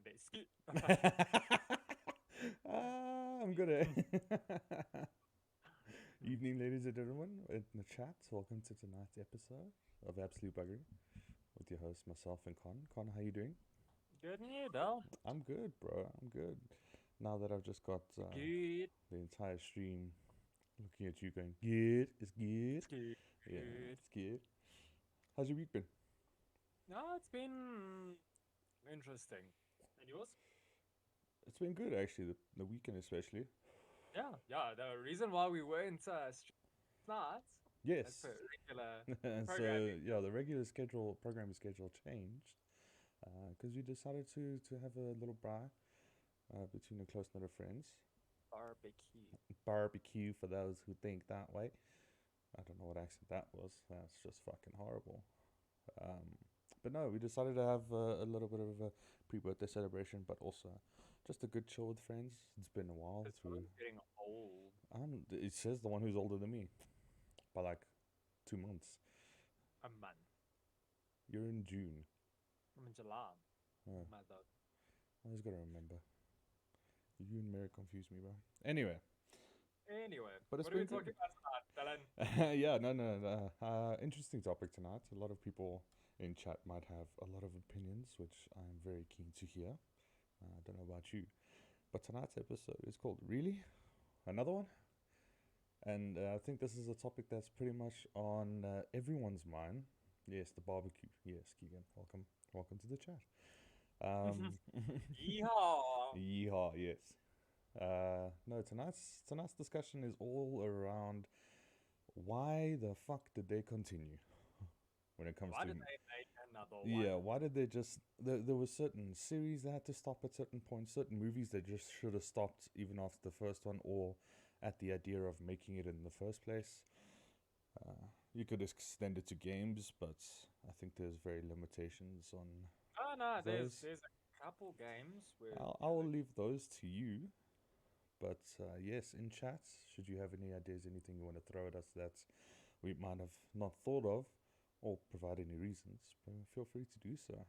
fucking day. I'm good at Evening, ladies and gentlemen, in the chat. Welcome to tonight's episode of Absolute Buggery with your host, myself, and Con. Con, how you doing? Good and you, Dal. I'm good, bro. I'm good. Now that I've just got Good. the entire stream looking at you going, good, it's good. Good. Yeah, Good. it's good. How's your week been? No, it's been interesting. And yours? It's been good, actually, the weekend especially. Yeah. The reason why we weren't tonight, as per Yes. regular So, programming, yeah, the regular programming schedule changed because we decided to have a little braai between a close knit of friends. barbecue. Barbecue for those who think that way. I don't know what accent that was. That's just fucking horrible. Um, but no, we decided to have a little bit of a pre-birthday celebration, but also just a good chill with friends. It's been a while. Because Through, I'm getting old. it says the one who's older than me by like 2 months. A month. You're in June. I'm in July. Oh, My dog. I just gotta remember. You and Mary confuse me, bro. Anyway, Anyway, but it's what are we been talking good. about tonight, Yeah, no. Interesting topic tonight. A lot of people in chat might have a lot of opinions, which I'm very keen to hear. I don't know about you, but tonight's episode is called "Really? Another one?" And I think this is a topic that's pretty much on everyone's mind. Yes, the barbecue. Yes, Keegan, welcome to the chat. Alan? Um, Yeehaw! Yeehaw, yes. No, tonight's discussion is all around why the fuck did they continue when it comes Why did to, they make another yeah, one? why did they just, there were certain series that had to stop at certain points, certain movies that just should have stopped even after the first one or at the idea of making it in the first place. You could extend it to games, but I think there's very limitations on Oh no, there's those. there's a couple games where I will leave those to you. But yes, in chat, should you have any ideas, anything you want to throw at us that we might have not thought of, or provide any reasons, feel free to do so.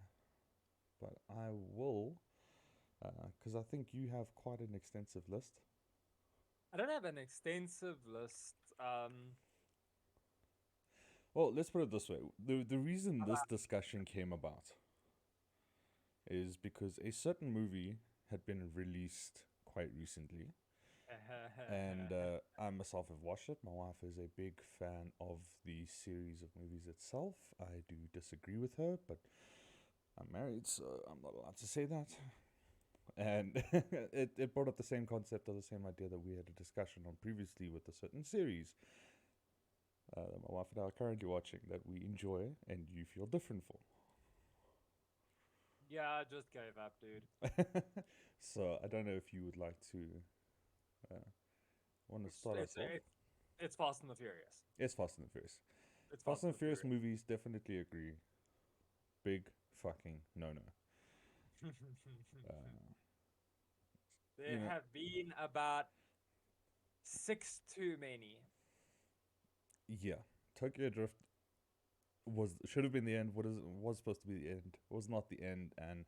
But I will, because I think you have quite an extensive list. I don't have an extensive list. Well, let's put it this way: the reason this discussion came about is because a certain movie had been released quite recently, and I myself have watched it. My wife is a big fan of the series of movies itself. I do disagree with her, but I'm married, so I'm not allowed to say that. And it brought up the same concept or the same idea that we had a discussion on previously with a certain series that my wife and I are currently watching that we enjoy and you feel different for. Yeah, I just gave up, dude. So I don't know if you would like to want to It's start it's us off. it's, it's Fast and the Furious. It's Fast and the Furious. It's Fast Fast and and the the Furious Furious. movies definitely agree. Big fucking no. You There know, have been about six too many. yeah. Tokyo Drift should have been the end. What is was supposed to be the end was not the end, and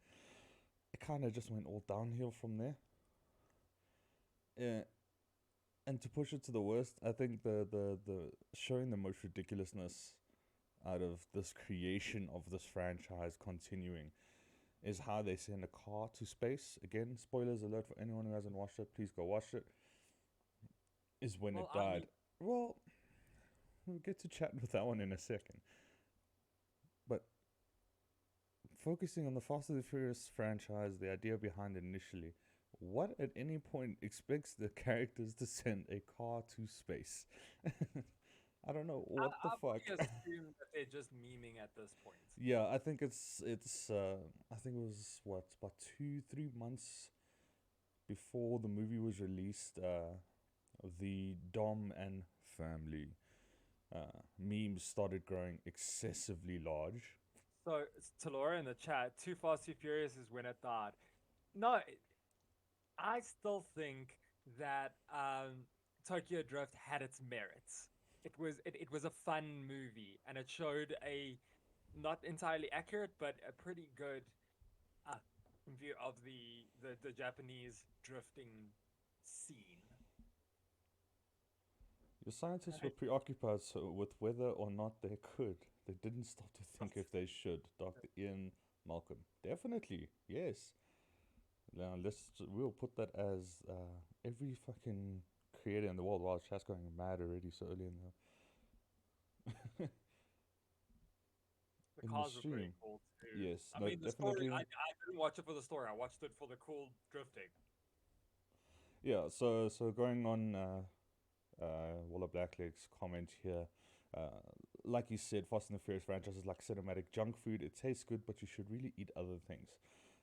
it kind of just went all downhill from there. Yeah, and to push it to the worst, I think the showing the most ridiculousness out of this creation of this franchise continuing is how they send a car to space. Again, spoilers alert for anyone who hasn't watched it. Please go watch it. Is when Well, it I mean, died. Well, we'll get to chat with that one in a second. But focusing on the Fast and the Furious franchise, the idea behind it initially, what at any point expects the characters to send a car to space? I don't know what the I fuck. fully assume that they're just memeing at this point. Yeah, I think it's I think it was what about 2 3 months before the movie was released. The Dom and family memes started growing excessively large. So, to Laura in the chat, Too Fast, Too Furious is when it died. No, I still think that Tokyo Drift had its merits. It was a fun movie, and it showed a not entirely accurate, but a pretty good uh, in view of the Japanese drifting scene. Your scientists were preoccupied with whether or not they could. They didn't stop to think if they should. Dr. Ian Malcolm. Definitely, yes. Now we'll put that as every fucking creator in the world. Wow, chat's going mad already so early The in the cars were pretty stream. cool too. Yes, I no, mean, the story. definitely. I didn't watch it for the story. I watched it for the cool drifting. Yeah, so going on Walla Blackleg's comment here, uh, like you said, Fast and the Furious franchise is like cinematic junk food. It tastes good, but you should really eat other things.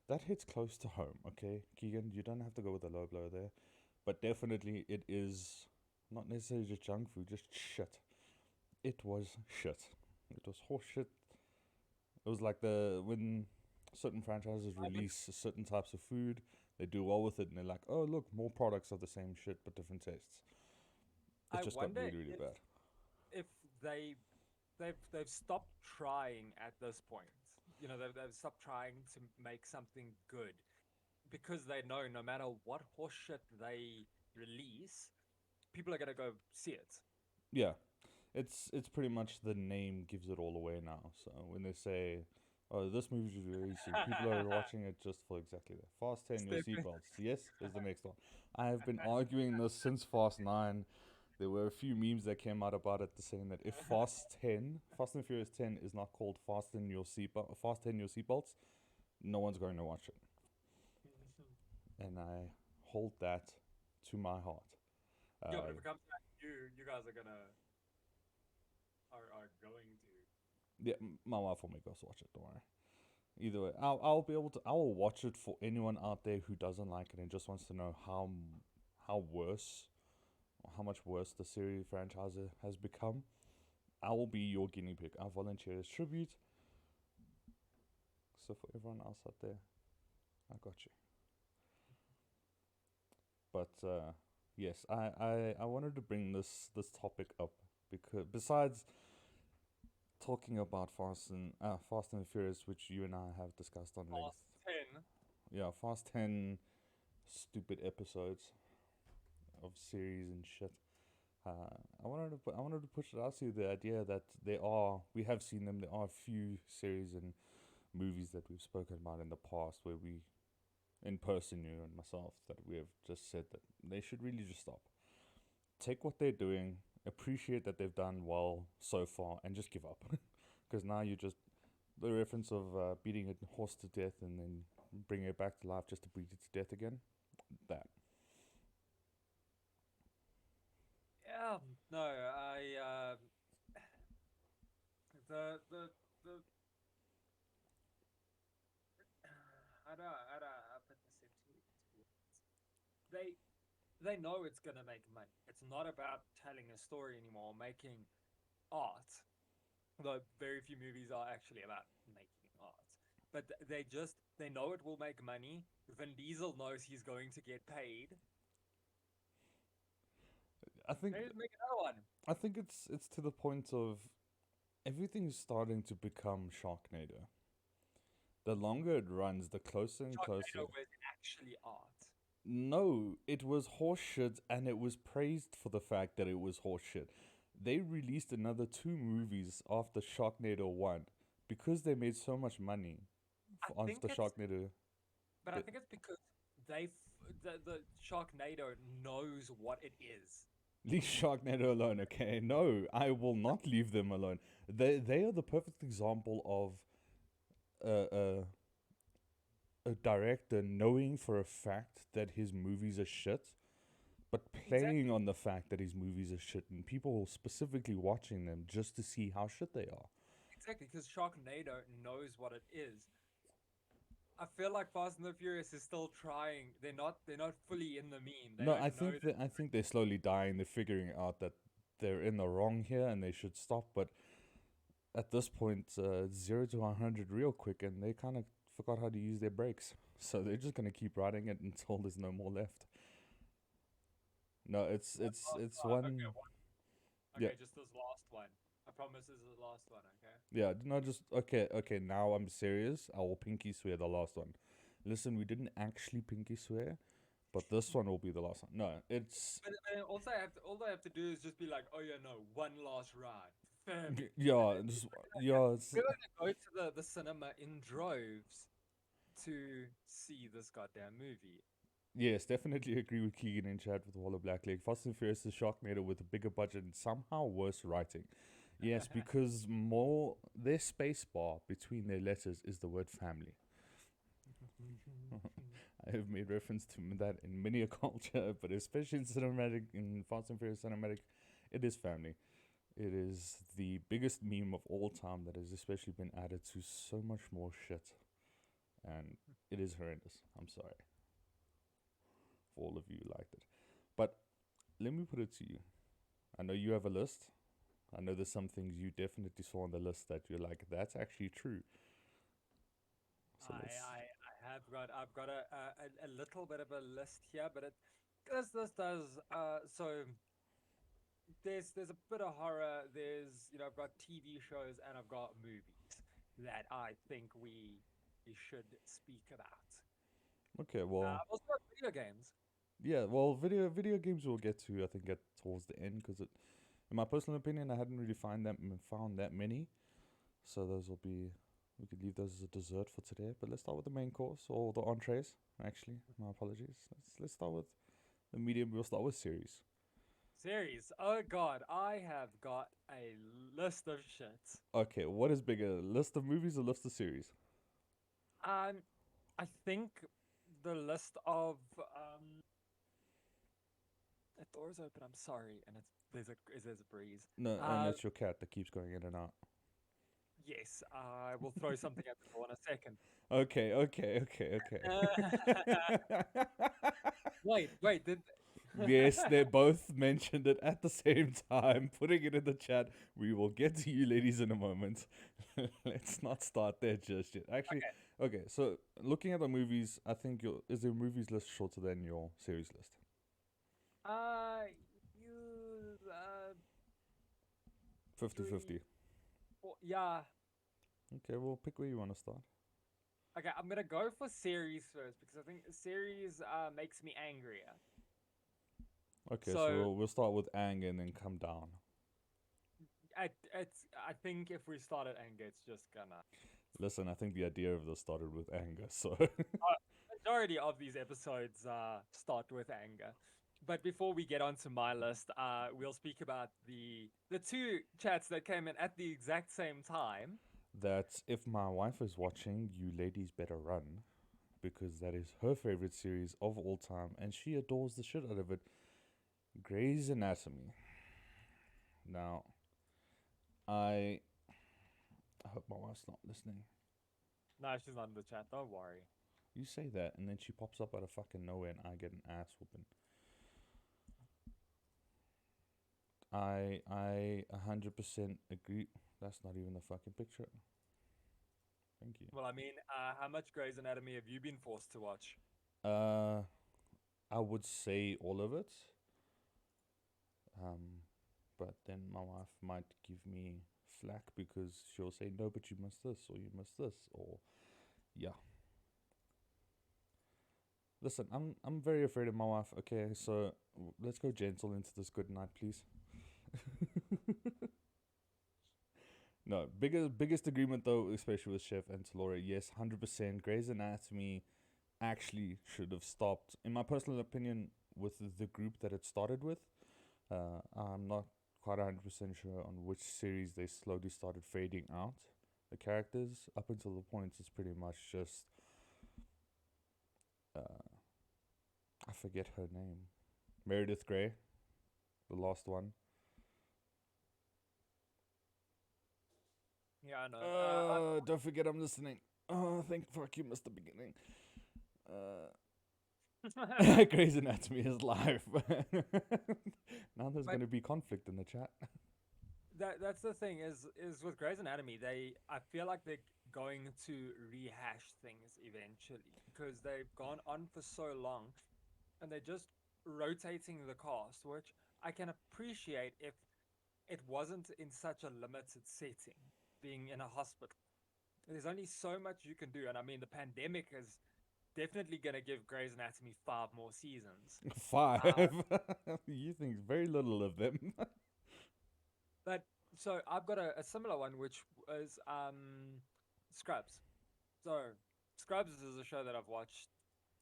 That hits close to home, okay, Keegan? You don't have to go with a low blow there, but definitely it is not necessarily just junk food, just shit. It was shit. It was horse shit. It was like when certain franchises I would, release certain types of food, they do well with it, and they're like, oh look, more products of the same shit but different tastes. It I just got wonder really really bad. if they they've stopped trying at this point. You know, they've stopped trying to make something good because they know no matter what horseshit they release, people are gonna go see it. Yeah, it's pretty much the name gives it all away now. So when they say, "Oh, this movie's releasing," people are watching it just for exactly that. Fast 10, your Step- seatbelts. Yes, is the next one. I have been arguing this since Fast 9. There were a few memes that came out about it saying that if Fast and Furious 10 is not called Fast 10 your seatbelts, no one's going to watch it. And I hold that to my heart. Yeah, but Uh, if it comes back to you, you guys are going to. yeah, my wife will make us watch it. Don't worry. Either way, I'll be able to. I will watch it for anyone out there who doesn't like it and just wants to know how worse, or how much worse the series franchise has become. I will be your guinea pig. I volunteer as tribute. So for everyone else out there, I got you. But yes, I wanted to bring this topic up because besides talking about Fast and Furious, which you and I have discussed on length. Past 10. Yeah, Fast 10 stupid episodes of series and shit. I wanted to push it out to you the idea that we have seen them. There are a few series and movies that we've spoken about in the past where we, in person, you and myself, that we have just said that they should really just stop. Take what they're doing, appreciate that they've done well so far, and just give up. Because now you just the reference of beating a horse to death and then bringing it back to life just to beat it to death again. That. Yeah, no, the I put this into words. They know it's gonna make money. It's not about telling a story anymore, making art. Though very few movies are actually about making art. But they know it will make money. Vin Diesel knows he's going to get paid. I think They just make another one. I think it's to the point of everything's starting to become Sharknado. The longer it runs, the closer and Sharknado closer. was actually art. No, it was horseshit, and it was praised for the fact that it was horseshit. They released another two movies after Sharknado 1 because they made so much money I after think it's, Sharknado. but I The, think it's because the Sharknado knows what it is. leave Sharknado alone, okay? No, I will not leave them alone. They are the perfect example of a director knowing for a fact that his movies are shit, but playing Exactly, on the fact that his movies are shit and people specifically watching them just to see how shit they are. exactly, because Sharknado knows what it is. I feel like Fast and the Furious is still trying. They're not fully in the meme. They No, don't know that. I think they're slowly dying. They're figuring out that they're in the wrong here and they should stop. But at this point, 0 to 100 real quick, and they kind of forgot how to use their brakes. So they're just gonna keep riding it until there's no more left. No, it's Okay, one. Yeah, okay, just this last one. I promise this is the last one. Okay. yeah. No, just okay. Okay, now I'm serious. I will pinky swear the last one. listen, we didn't actually pinky swear, but this one will be the last one. No, it's But also, all I have to do is just be like, oh yeah, no, one last ride, family. yeah, yeah, We're gonna go to the cinema in droves to see this goddamn movie. yes, definitely agree with Keegan in chat with Waller Blackleg. Fast and Furious is Sharknado with a bigger budget and somehow worse writing. Yes, because more their space bar between their letters is the word family. I have made reference to that in many a culture, but especially in cinematic, in Fast and Furious cinematic, it is family. It is the biggest meme of all time that has especially been added to so much more shit. And it is horrendous. I'm sorry for all of you who liked it. But let me put it to you. I know you have a list. I know there's some things you definitely saw on the list that you're like, that's actually true. So let's. I've got a little bit of a list here, but this does so there's a bit of horror. There's I've got TV shows and I've got movies that I think we should speak about. Okay, well, I've also got video games. yeah, well, video games we'll get to. I think at towards the end because in my personal opinion, I hadn't really found that many. So those will be. We could leave those as a dessert for today. But let's start with the main course or the entrees. Actually, my apologies. Let's start with the medium. We'll start with series. Series. Oh god, I have got a list of shit. Okay, what is bigger, list of movies or list of series? I think the list of the door's open. I'm sorry, and there's a breeze. No, and it's your cat that keeps going in and out. Yes, I will throw something at the door in a second. Okay. Wait, did Yes, they both mentioned it at the same time, putting it in the chat. We will get to you ladies in a moment. Let's not start there just yet. Actually, okay, so looking at the movies, I think is your movies list shorter than your series list? you 50-50. yeah. Okay, well, pick where you want to start. Okay, I'm gonna go for series first because I think series makes me angrier. Okay, So we'll start with anger and then come down. I think if we start at anger, it's just gonna. Listen, I think the idea of this started with anger, so. Majority of these episodes start with anger. But before we get onto my list, we'll speak about the two chats that came in at the exact same time. That if my wife is watching, you ladies better run, because that is her favorite series of all time, and she adores the shit out of it. Grey's Anatomy. Now, I hope my wife's not listening. No, she's not in the chat. Don't worry. You say that, and then she pops up out of fucking nowhere, and I get an ass whooping. I 100% agree. That's not even a fucking picture. Thank you. Well, I mean, how much Grey's Anatomy have you been forced to watch? I would say all of it. But then my wife might give me flack because she'll say, no, but you missed this, or you missed this, or yeah. Listen, I'm very afraid of my wife. Okay, so let's go gentle into this good night, please. No, biggest agreement though, especially with Chef and Talora. Yes, 100%. Grey's Anatomy actually should have stopped, in my personal opinion, with the group that it started with. I'm not quite 100% sure on which series they slowly started fading out the characters. Up until the point, it's pretty much just I forget her name, Meredith Grey, the last one. Yeah, I know. Don't forget I'm listening. Oh, thank fuck you missed the beginning. Grey's Anatomy is live. Now there's going to be conflict in the chat. That's the thing is with Grey's Anatomy, I feel like they're going to rehash things eventually because they've gone on for so long, and they're just rotating the cast, which I can appreciate if it wasn't in such a limited setting, being in a hospital. There's only so much you can do, and I mean the pandemic has definitely gonna give Grey's Anatomy 5 more seasons. 5. You think very little of them. But so I've got a similar one, which is Scrubs. So Scrubs is a show that I've watched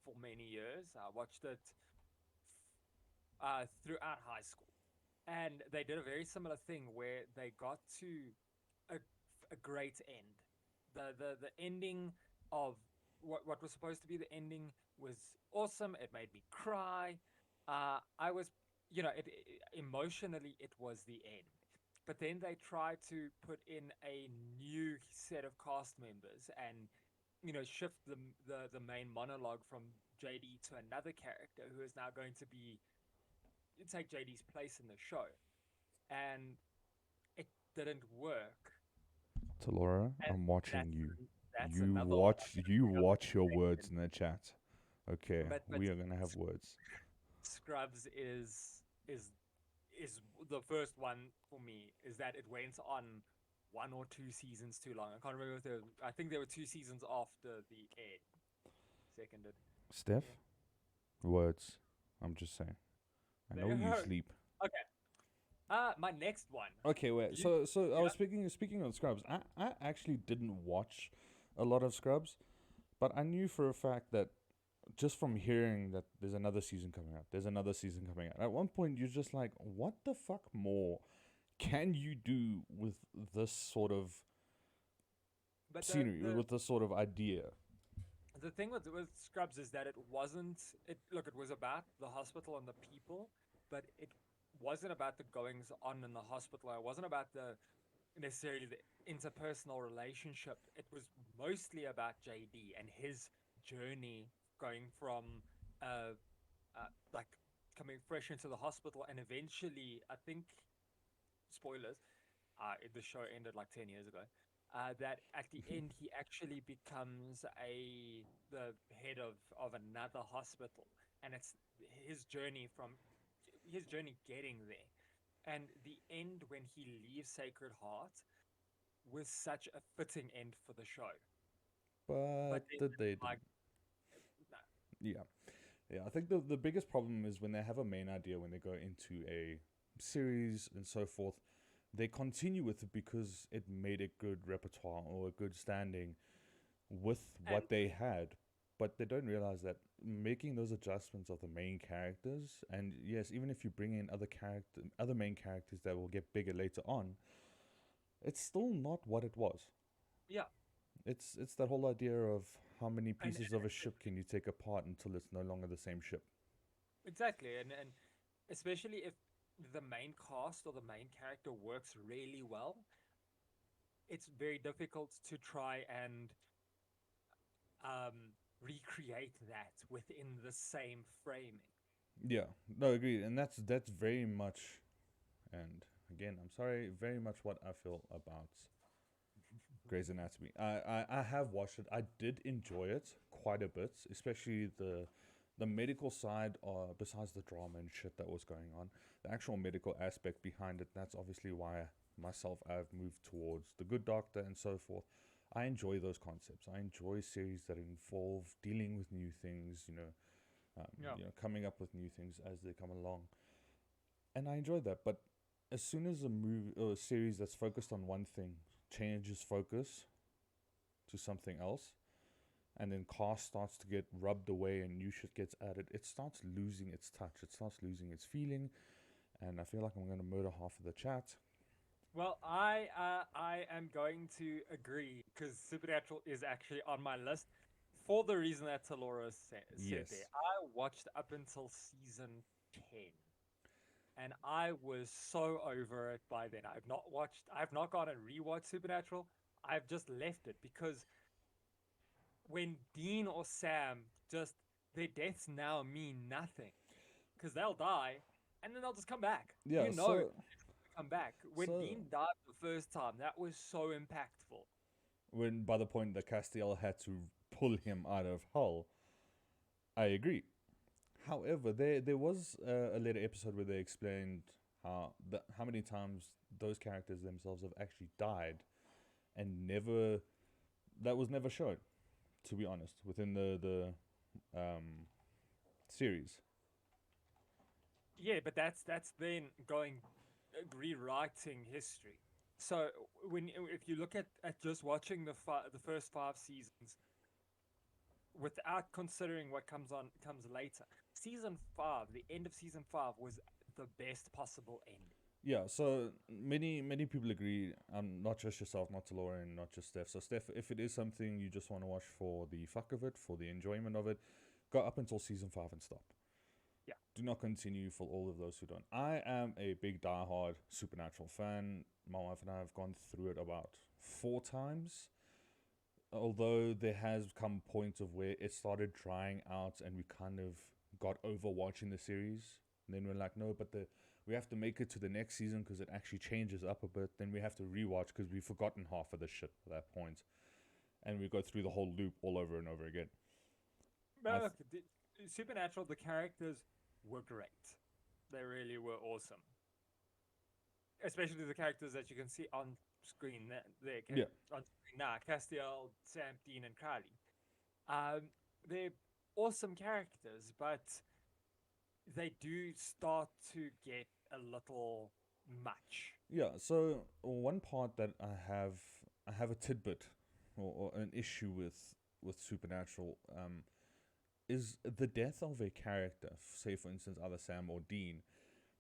for many years. I watched it throughout high school, and they did a very similar thing where they got to a, a great end. The ending of what was supposed to be the ending was awesome. It made me cry. I was, emotionally, it was the end. But then they tried to put in a new set of cast members and, shift the main monologue from JD to another character who is now going to be take JD's place in the show. And it didn't work. Talora, And I'm watching that's you. that's You another one I'm watch gonna you bring up in watch your a words second. in the chat. Okay, But we are gonna have words. Scrubs is is the first one for me. Is that it went on 1 or 2 seasons too long. I can't remember if there. I think there were 2 seasons after the air. Seconded. Steph, Yeah. words. I'm just saying. I There know you you go. sleep. Okay. My next one. Okay, wait. You, So I yeah. was speaking on Scrubs. I actually didn't watch a lot of Scrubs, but I knew for a fact that just from hearing that there's another season coming out, there's another season coming out. At one point, you're just like, what the fuck more can you do with this sort of But scenery, with this sort of idea? the thing with Scrubs is that it wasn't. It look. It was about the hospital and the people, but it wasn't about the goings on in the hospital. It wasn't about the necessarily the interpersonal relationship. It was mostly about JD and his journey going from uh, like coming fresh into the hospital and eventually, I think, spoilers, the show ended like 10 years ago. That at the end he actually becomes the head of another hospital, and it's his journey from his journey getting there, and the end when he leaves Sacred Heart was such a fitting end for the show. But But then did they it's didn't? like, no, Yeah, yeah. I think the biggest problem is when they have a main idea, when they go into a series and so forth, they continue with it because it made a good repertoire or a good standing with and what they had, but they don't realize that making those adjustments of the main characters, and yes, even if you bring in other main characters that will get bigger later on, it's still not what it was. yeah, It's that whole idea of how many and pieces of a ship can you take apart until it's no longer the same ship. exactly, and especially if the main cast or the main character works really well, it's very difficult to try and recreate that within the same framing. Yeah, no, agreed, and that's very much, and again, I'm sorry, very much what I feel about Grey's Anatomy. I have watched it. I did enjoy it quite a bit, especially the medical side. Besides the drama and shit that was going on, the actual medical aspect behind it. That's obviously why myself I've moved towards the Good Doctor and so forth. I enjoy those concepts. I enjoy series that involve dealing with new things. Yeah. Coming up with new things as they come along, and I enjoy that. But as soon as a movie or a series that's focused on one thing changes focus to something else, and then cast starts to get rubbed away and new shit gets added, it starts losing its touch. It starts losing its feeling, and I feel like I'm gonna murder half of the chat. Well, I am going to agree because Supernatural is actually on my list for the reason that Talora said there. Yes. I watched up until season 10 and I was so over it by then. I've not gone and rewatched Supernatural. I've just left it because when Dean or Sam just their deaths now mean nothing because they'll die and then they'll just come back. Yeah. They'll come back. When So Dean died the first time, that was so impactful. when by the point that Castiel had to pull him out of Hull, I agree. However, there was a later episode where they explained how many times those characters themselves have actually died, and never that was never shown. To be honest, within the series. Yeah, but that's then going rewriting history. So when if you look at just watching the first 5 seasons without considering what comes later, season 5, the end of season 5 was the best possible ending. Yeah, so many people agree. Not just yourself, not Laura, and not just Steph. So Steph, if it is something you just want to watch for the fuck of it, for the enjoyment of it, go up until season 5 and stop. Yeah. Do not continue for all of those who don't. I am a big diehard Supernatural fan. My wife and I have gone through it about 4 times. Although there has come points of where it started drying out and we kind of got over watching the series. And then we're like, no, but we have to make it to the next season because it actually changes up a bit. Then we have to rewatch because we've forgotten half of the shit at that point. And we go through the whole loop all over and over again. But look, Supernatural, the characters were great. They really were awesome. Especially the characters that you can see on screen there. Yeah. On screen now, Castiel, Sam, Dean, and Crowley. They're awesome characters, but they do start to get a little much. Yeah, so one part that I have a tidbit or an issue with Supernatural is the death of a character. Say for instance, either Sam or Dean.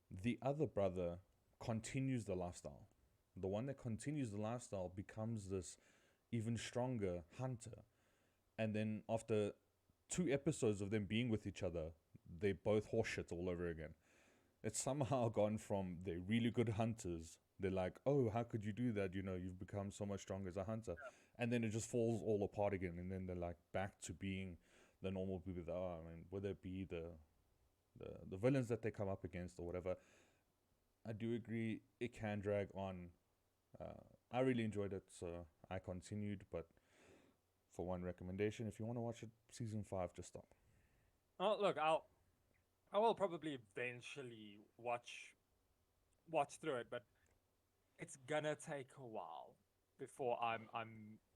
The other brother continues the lifestyle. The one that continues the lifestyle becomes this even stronger hunter. And then after 2 episodes of them being with each other, they both horseshit all over again. It's somehow gone from they're really good hunters. They're like, oh, how could you do that? You know, you've become so much stronger as a hunter. And then it just falls all apart again. And then they're like back to being the normal people that are. I mean, whether it be the villains that they come up against or whatever, I do agree it can drag on. I really enjoyed it, so I continued. But for one recommendation, if you want to watch it, season 5, just stop. Oh, look, I will probably eventually watch through it, but it's gonna take a while before I'm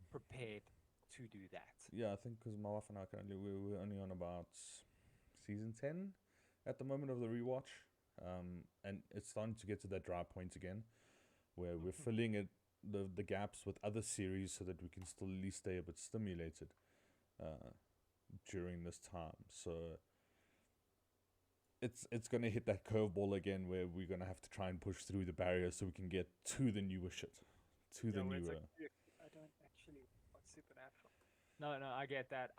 prepared to do that. Yeah, I think because my wife and I currently we're only on about season 10 at the moment of the rewatch, and it's starting to get to that dry point again, where we're filling the gaps with other series so that we can still at least stay a bit stimulated during this time. So it's gonna hit that curveball again, where we're gonna have to try and push through the barriers so we can get to the newer shit, to the Where it's newer. like, I don't actually watch Supernatural. No, I get that.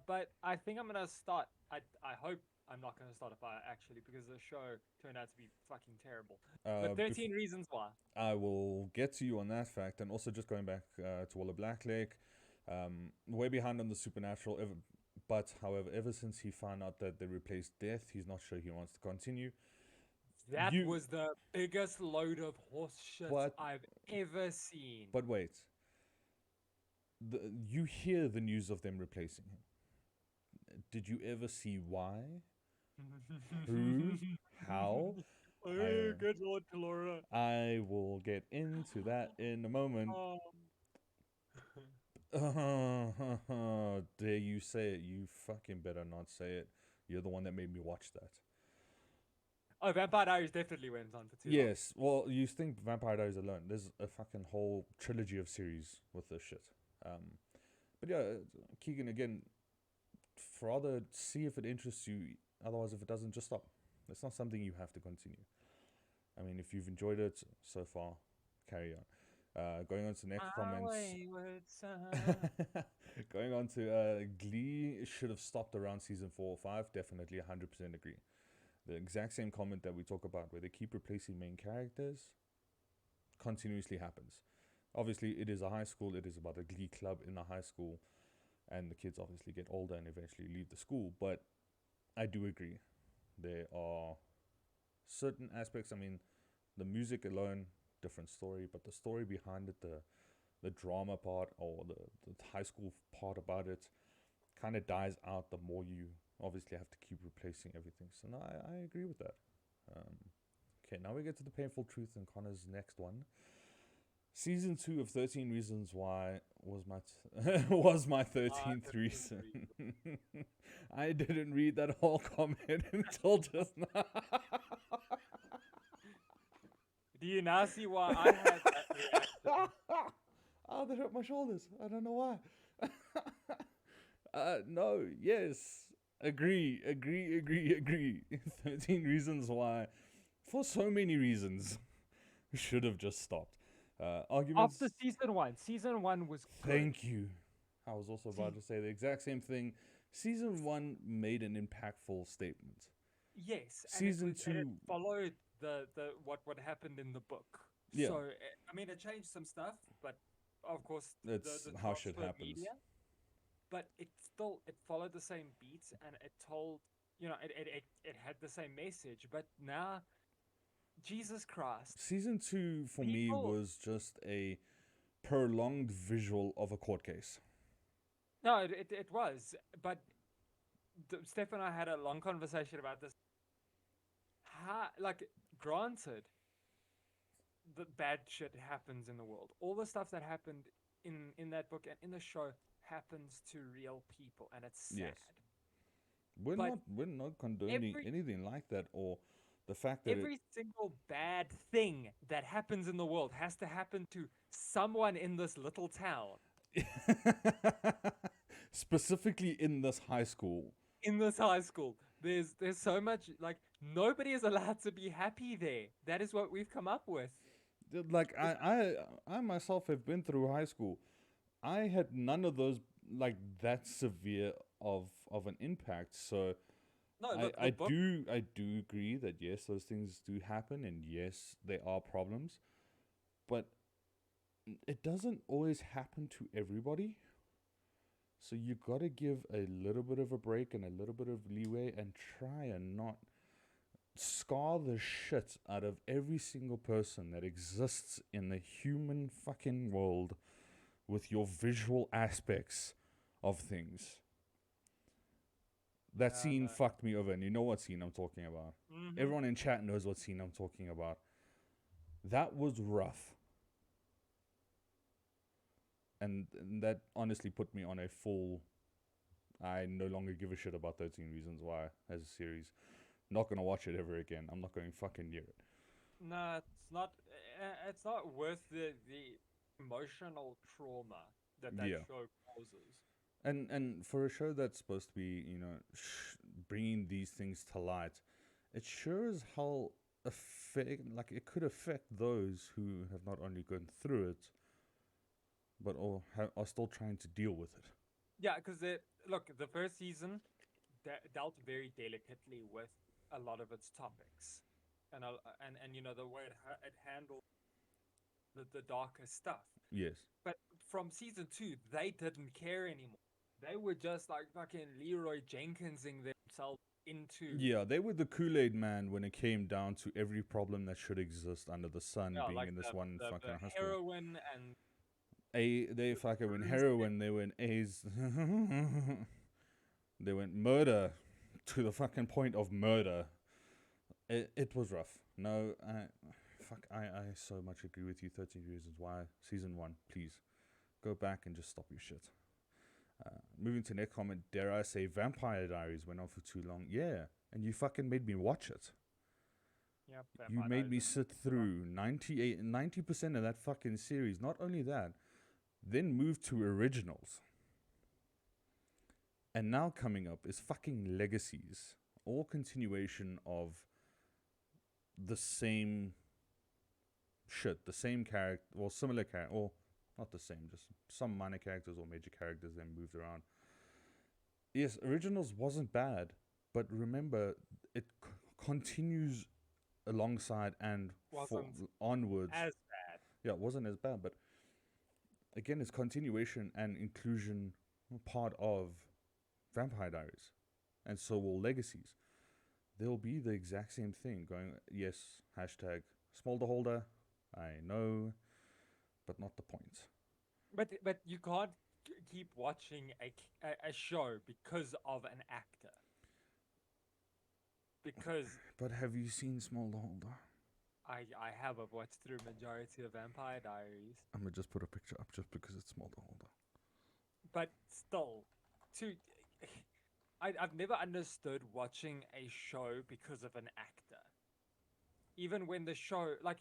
But I think I'm gonna start. I hope I'm not gonna start if I actually, because the show turned out to be fucking terrible. But 13 Reasons Why. I will get to you on that fact, and also just going back to Walla Blacklake, way behind on the Supernatural. But however, ever since he found out that they replaced Death, he's not sure he wants to continue. That was the biggest load of horse shit I've ever seen. But wait, you hear the news of them replacing him. Did you ever see why? Who? How? Oh, good Lord, Laura. I will get into that in a moment. Dare you say it? You fucking better not say it. You're the one that made me watch that. Oh, Vampire Diaries definitely went on for too long. Yes, well, you think Vampire Diaries alone. There's a fucking whole trilogy of series with this shit. But yeah, Keegan, again, rather see if it interests you. Otherwise, if it doesn't, just stop. It's not something you have to continue. I mean, if you've enjoyed it so far, carry on. Going on to the next comments. Going on to Glee should have stopped around season 4 or 5. Definitely 100% agree. The exact same comment that we talk about, where they keep replacing main characters, continuously happens. Obviously, it is a high school. It is about a Glee club in a high school, and the kids obviously get older and eventually leave the school. But I do agree, there are certain aspects. I mean, the music alone, different story, but the story behind it, the drama part or the high school part about it, kind of dies out the more you obviously have to keep replacing everything. So no, I agree with that. Okay, now we get to the painful truth and Connor's next one. Season 2 of 13 Reasons Why was my was my 13th reason. I didn't read that whole comment until just now. Do you now see why I had that reaction? Oh, that hurt my shoulders. I don't know why. No, yes. Agree. 13 reasons why. For so many reasons. We should have just stopped. Arguments. After season one was good. Thank you. I was also about to say the exact same thing. Season 1 made an impactful statement. Yes. Season and it 2 followed the what happened in the book. Yeah. So I mean, it changed some stuff, but of course, That's the how shit transfer happens. media, but it followed the same beats, and it told, it had the same message. But now, Jesus Christ, Season 2 for me People- was just a prolonged visual of a court case. no, it was. But Steph and I had a long conversation about this. Granted, the bad shit happens in the world. All the stuff that happened in that book and in the show happens to real people, and it's sad. Yes. We're But not condoning every- anything like that, or the fact that Every single bad thing that happens in the world has to happen to someone in this little town, specifically in this high school. in this high school. There's so much, nobody is allowed to be happy there. That is what we've come up with. Like I myself have been through high school. I had none of those like that severe of an impact. So No, look, I the book, do agree that yes, those things do happen, and yes, there are problems, but it doesn't always happen to everybody. So you gotta give a little bit of a break and a little bit of leeway, and try and not scar the shit out of every single person that exists in the human fucking world with your visual aspects of things. That Yeah, scene no. fucked me over, and you know what scene I'm talking about. Mhm. Everyone in chat knows what scene I'm talking about. That was rough. And that honestly put me on a full... I no longer give a shit about 13 Reasons Why as a series. Not gonna watch it ever again. I'm not going fucking near it. No, it's not. It's not worth the emotional trauma that Yeah. show causes. And for a show that's supposed to be, bringing these things to light, it sure as hell it could affect those who have not only gone through it, but are still trying to deal with it. Yeah, because the first season dealt very delicately with a lot of its topics, and the way it handled the darker stuff. Yes. But from season 2, they didn't care anymore. They were just like fucking Leroy Jenkinsing themselves into. Yeah, they were the Kool-Aid man when it came down to every problem that should exist under the sun being like in this one the fucking high school. heroin and They fucking went heroin, they went AIDS. They went murder to the fucking point of murder. It was rough. No, I so much agree with you. 13 Reasons Why, season 1, please go back and just stop your shit. Moving to next comment, dare I say Vampire Diaries went on for too long. Yeah, and you fucking made me watch it. yeah, You made me sit through 90% of that fucking series. Not only that, then moved to originals. And now coming up is fucking Legacies. All continuation of the same shit. The same character, or similar character, or not the same, just some minor characters or major characters then moved around. Yes, Originals wasn't bad, but remember, it continues alongside and onwards. as bad. Yeah, it wasn't as bad, but again, it's continuation and inclusion part of Vampire Diaries, and so will Legacies. They'll be the exact same thing. Going, yes, hashtag Smolder Holder. I know, but not the point. But you can't keep watching a show because of an actor. Because But have you seen Smolder Holder? I have watched through majority of Vampire Diaries, I'm gonna just put a picture up just because it's Smolder Holder. but still, to I've never understood watching a show because of an actor. Even when the show, like,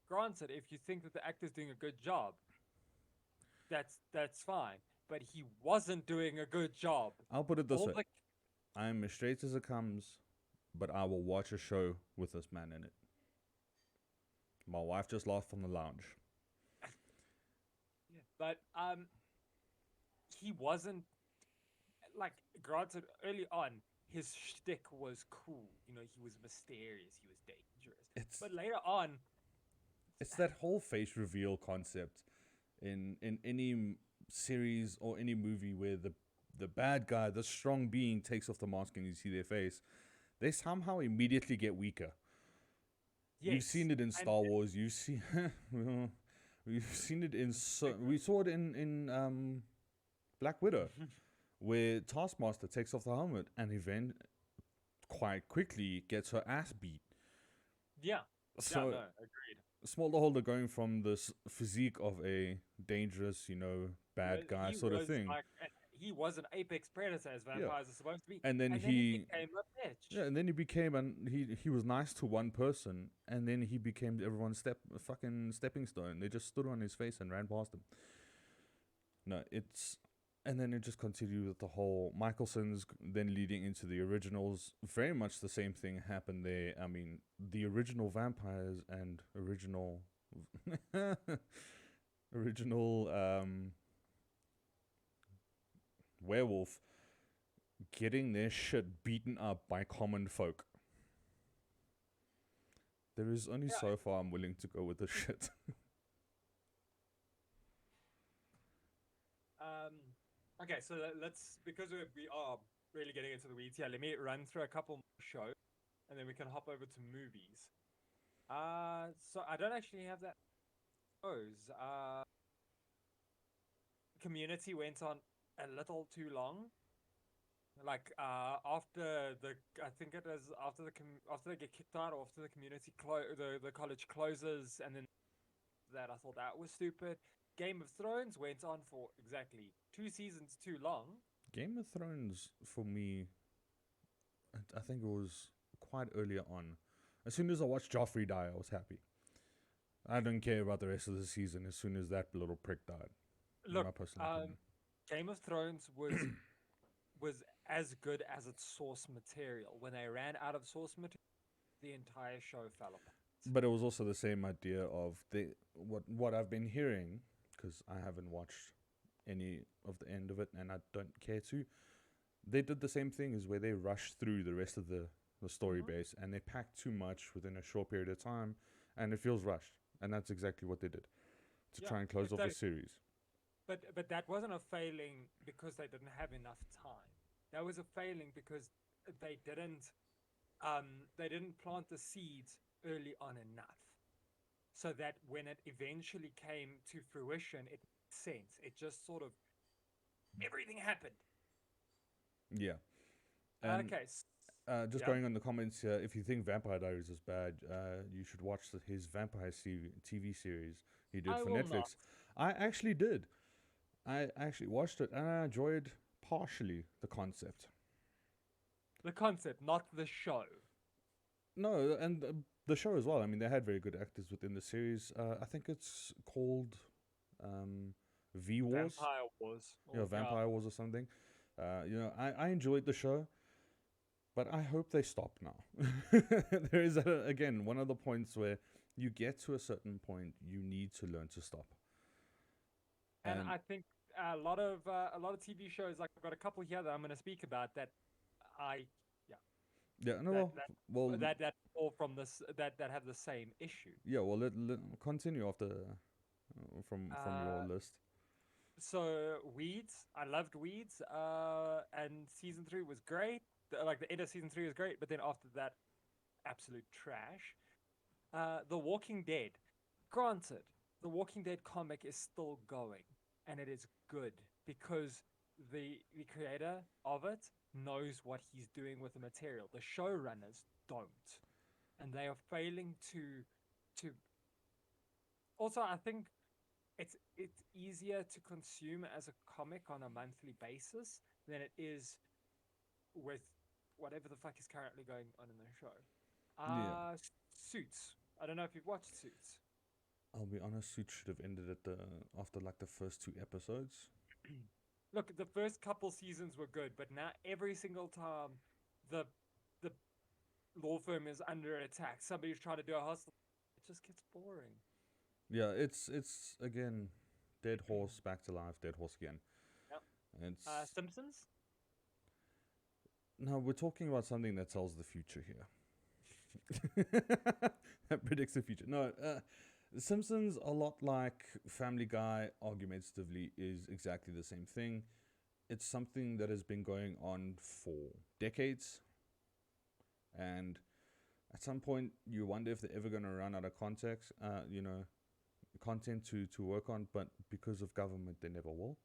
granted, if you think that the actor's doing a good job, that's fine. But he wasn't doing a good job. I'll put it this All way: the I'm as straight as it comes, but I will watch a show with this man in it. My wife just laughed from the lounge. but he wasn't like, granted, early on his shtick was cool. You know, he was mysterious, he was dangerous. It's But later on, it's that whole face reveal concept in any series or any movie where the bad guy, the strong being, takes off the mask and you see their face. They somehow immediately get weaker. We've yes, seen it in and Star Wars. We've seen it in we saw it in Black Widow, where Taskmaster takes off the helmet and event quite quickly gets her ass beat. yeah, So no, agreed. Smolderholder going from this physique of a dangerous, bad guy He sort of was thing. like, he was an apex predator as Yeah. vampires are supposed to be, And then and then he became a bitch. Yeah, and then he became and he was nice to one person and then he became everyone's fucking stepping stone. They just stood on his face and ran past him. No, it's and then it just continued with the whole Michelson's then leading into the originals. Very much the same thing happened there. I mean, the original vampires and original original werewolf getting their shit beaten up by common folk. There is only Yeah. so far I'm willing to go with this shit. Okay, so let's, because we are really getting into the weeds here, let me run through a couple more shows, and then we can hop over to movies. So I don't actually have that. Community went on a little too long. Like after the, I think it was after after they get kicked out, or after the community the college closes, and then that, I thought that was stupid. Game of Thrones went on for exactly 2 seasons too long. Game of Thrones, for me, I think it was quite earlier on. As soon as I watched Joffrey die, I was happy. I don't care about the rest of the season as soon as that little prick died. In my Look, personal opinion. Game of Thrones was as good as its source material. When they ran out of source material, the entire show fell apart. But it was also the same idea of what I've been hearing, because I haven't watched any of the end of it and I don't care to. They did the same thing as where they rushed through the rest of the story base and they packed too much within a short period of time and it feels rushed. And that's exactly what they did to try and close off the series. But that wasn't a failing because they didn't have enough time. That was a failing because they didn't plant the seeds early on enough, so that when it eventually came to fruition, it made sense. It just sort of, everything happened. Yeah. And Okay. just going on the comments here, if you think Vampire Diaries is bad, you should watch his Vampire TV series he did for Netflix. I actually did. I actually watched it and I enjoyed partially the concept. The concept, not the show. No, and the show as well. I mean, they had very good actors within the series. I think it's called V Wars. Vampire Wars. Yeah, Vampire Wars or something. I enjoyed the show, but I hope they stop now. There is, again, one of the points where you get to a certain point, you need to learn to stop. And I think a lot of TV shows, like I've got a couple here that I'm going to speak about that that fall from this, that have the same issue. Yeah, well, let continue after from your list. So Weeds, I loved Weeds, and season 3 was great. Like the end of season 3 was great, but then after that, absolute trash. The Walking Dead. Granted, the Walking Dead comic is still going, and it is good because the creator of it knows what he's doing with the material. The showrunners don't, and they are failing to. Also, I think it's easier to consume as a comic on a monthly basis than it is with whatever the fuck is currently going on in the show. Yeah. Suits. I don't know if you've watched Suits. I'll be honest, Suits should have ended at the after like the first 2 episodes. Look, the first couple seasons were good, but now every single time the the law firm is under attack, somebody's trying to do a hostile. It just gets boring. Yeah, it's again, dead horse back to life, dead horse again. Yep. It's Simpsons. no, we're talking about something that tells the future here. That predicts the future. No, The Simpsons, a lot like Family Guy, argumentatively, is exactly the same thing. It's something that has been going on for decades, and at some point, you wonder if they're ever going to run out of context, content to work on. But because of government, they never will.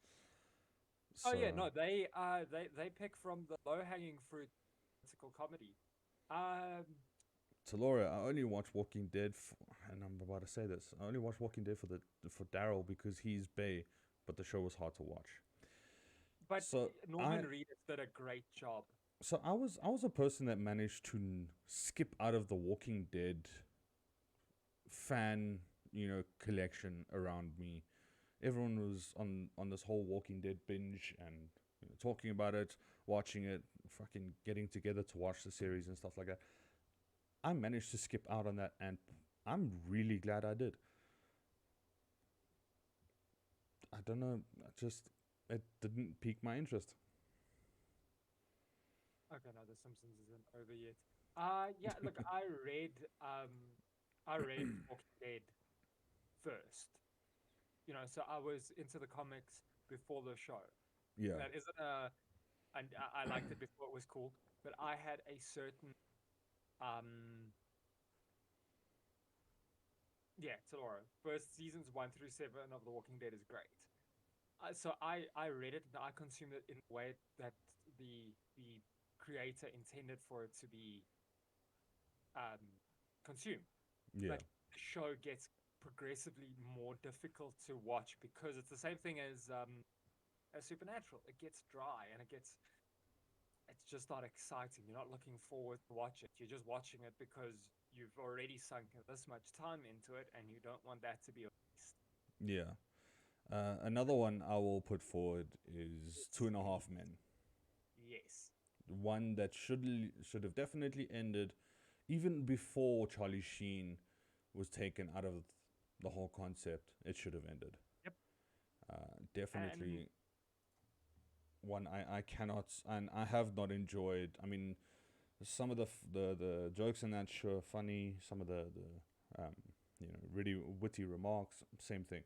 Oh So, yeah, no, they pick from the low hanging fruit, political comedy. Um, to Laura, I only watch Walking Dead, and I'm about to say this. I only watch Walking Dead for Daryl because he's Bay, but the show was hard to watch. but So Norman Reedus did a great job. I was a person that managed to skip out of the Walking Dead fan, collection around me. Everyone was on this whole Walking Dead binge and talking about it, watching it, fucking getting together to watch the series and stuff like that. I managed to skip out on that, and I'm really glad I did. I don't know, it didn't pique my interest. Okay, no, The Simpsons isn't over yet. Yeah, look, I read Walking Dead first. So I was into the comics before the show. Yeah, That isn't and I liked it before it was cool, but I had a certain, um, yeah, Tomorrow. First seasons 1 through 7 of The Walking Dead is great. So I read it and I consumed it in the way that the creator intended for it to be um, consumed. yeah, But the show gets progressively more difficult to watch because it's the same thing as Supernatural. It gets dry and it's just not exciting. You're not looking forward to watch it. You're just watching it because you've already sunk this much time into it and you don't want that to be a waste. yeah. Another one I will put forward is Two and a Half Men. Yes. One that should have definitely ended even before Charlie Sheen was taken out of the whole concept. It should have ended. Yep. And Definitely one I cannot and I have not enjoyed. I mean, some of the jokes in that show are funny. Some of the really witty remarks. Same thing.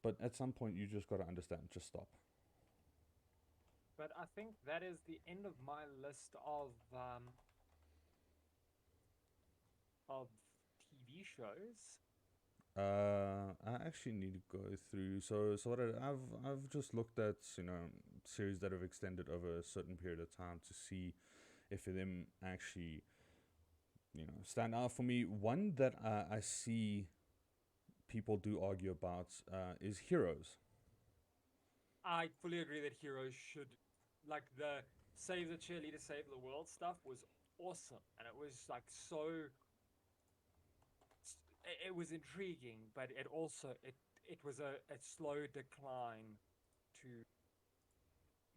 But at some point, you just got to understand. Just stop. but I think that is the end of my list of TV shows. I actually need to go through. So what I've just looked at series that have extended over a certain period of time to see if them actually stand out for me. One that I see people do argue about is Heroes. I fully agree that heroes should, like the save the cheerleader, save the world stuff was awesome, and it was like it was intriguing, but it was a slow decline to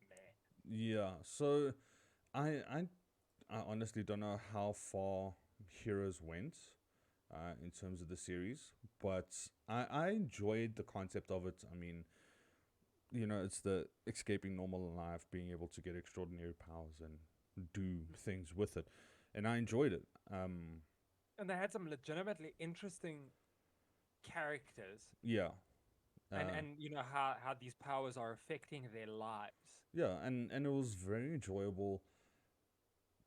meh. Yeah. So I I I honestly don't know how far Heroes went in terms of the series, but I enjoyed the concept of it. I mean, it's the escaping normal life, being able to get extraordinary powers and do things with it, and I enjoyed it. And they had some legitimately interesting characters, Yeah, and how these powers are affecting their lives. yeah, and it was very enjoyable.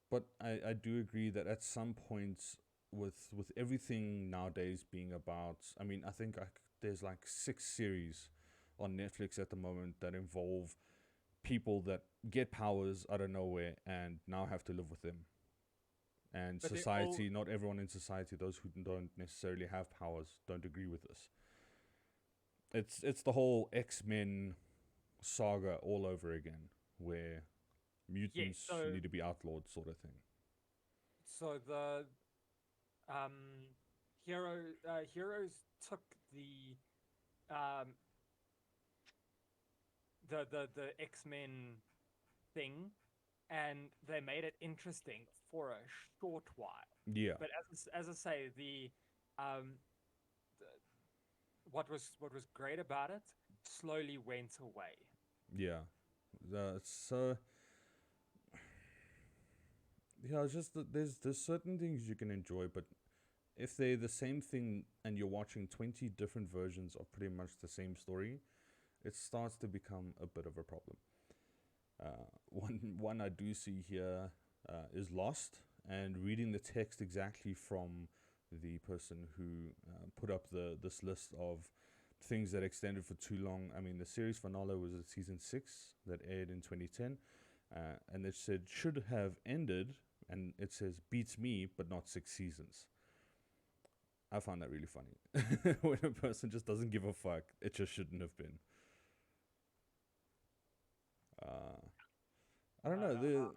But I do agree that at some points, with everything nowadays being about, I mean, I think there's like 6 series on Netflix at the moment that involve people that get powers out of nowhere and now have to live with them. And But they all society, not everyone in society, those who don't necessarily have powers, don't agree with this. It's the whole X-Men saga all over again, where Yeah. Mutants need to be outlawed, sort of thing. So the um heroes took um the X-Men thing, and they made it interesting for a short while. Yeah, But as I say, um the, what was great about it slowly went away. yeah. So yeah, it's just that there's certain things you can enjoy, but if they're the same thing and you're watching 20 different versions of pretty much the same story, it starts to become a bit of a problem. One I do see here is Lost, and reading the text exactly from the person who put up this list of things that extended for too long. I mean, the series finale was at season 6 that aired in 2010, and it said should have ended, and it says beats me, but not 6 seasons. I find that really funny. When a person just doesn't give a fuck, it just shouldn't have been. Uh, I don't know.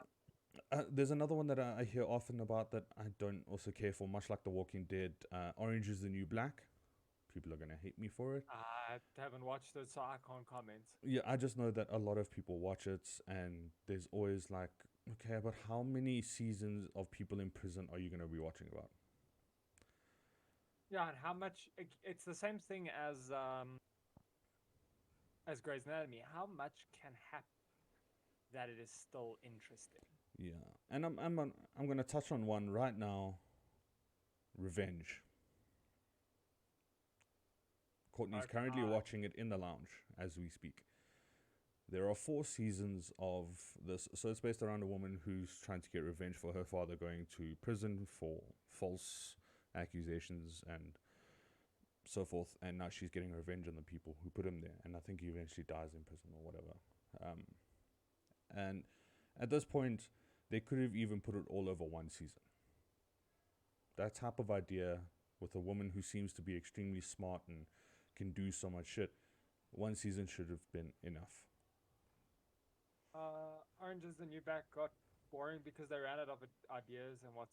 There's another one that I hear often about that I don't also care for, much like The Walking Dead. Orange is the New Black. People are gonna hate me for it. I haven't watched it, so I can't comment. Yeah, I just know that a lot of people watch it, and there's always like, okay, but how many seasons of people in prison are you gonna be watching about? Yeah, and how much it's the same thing as Grey's Anatomy. How much can happen that it is still interesting? Yeah, and I'm gonna touch on one right now. Revenge. Courtney's currently watching it in the lounge as we speak. There are 4 seasons of this. So it's based around a woman who's trying to get revenge for her father going to prison for false accusations and so forth. And now she's getting revenge on the people who put him there. And I think he eventually dies in prison or whatever. And at this point, they could have even put it all over one season. That type of idea with a woman who seems to be extremely smart and can do so much shit, one season should have been enough. Orange is the New Black got boring because they ran out of ideas and what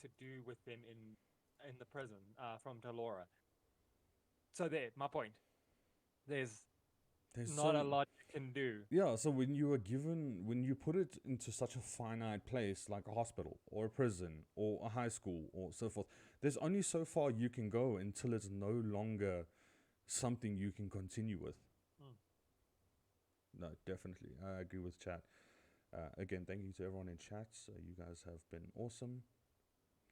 to do with them in the prison from Delora. So there, my point. There's not a lot you can do. Yeah, so when you put it into such a finite place like a hospital or a prison or a high school or so forth, there's only so far you can go until it's no longer something you can continue with. No, definitely. I agree with chat. Again, thank you to everyone in chat. You guys have been awesome.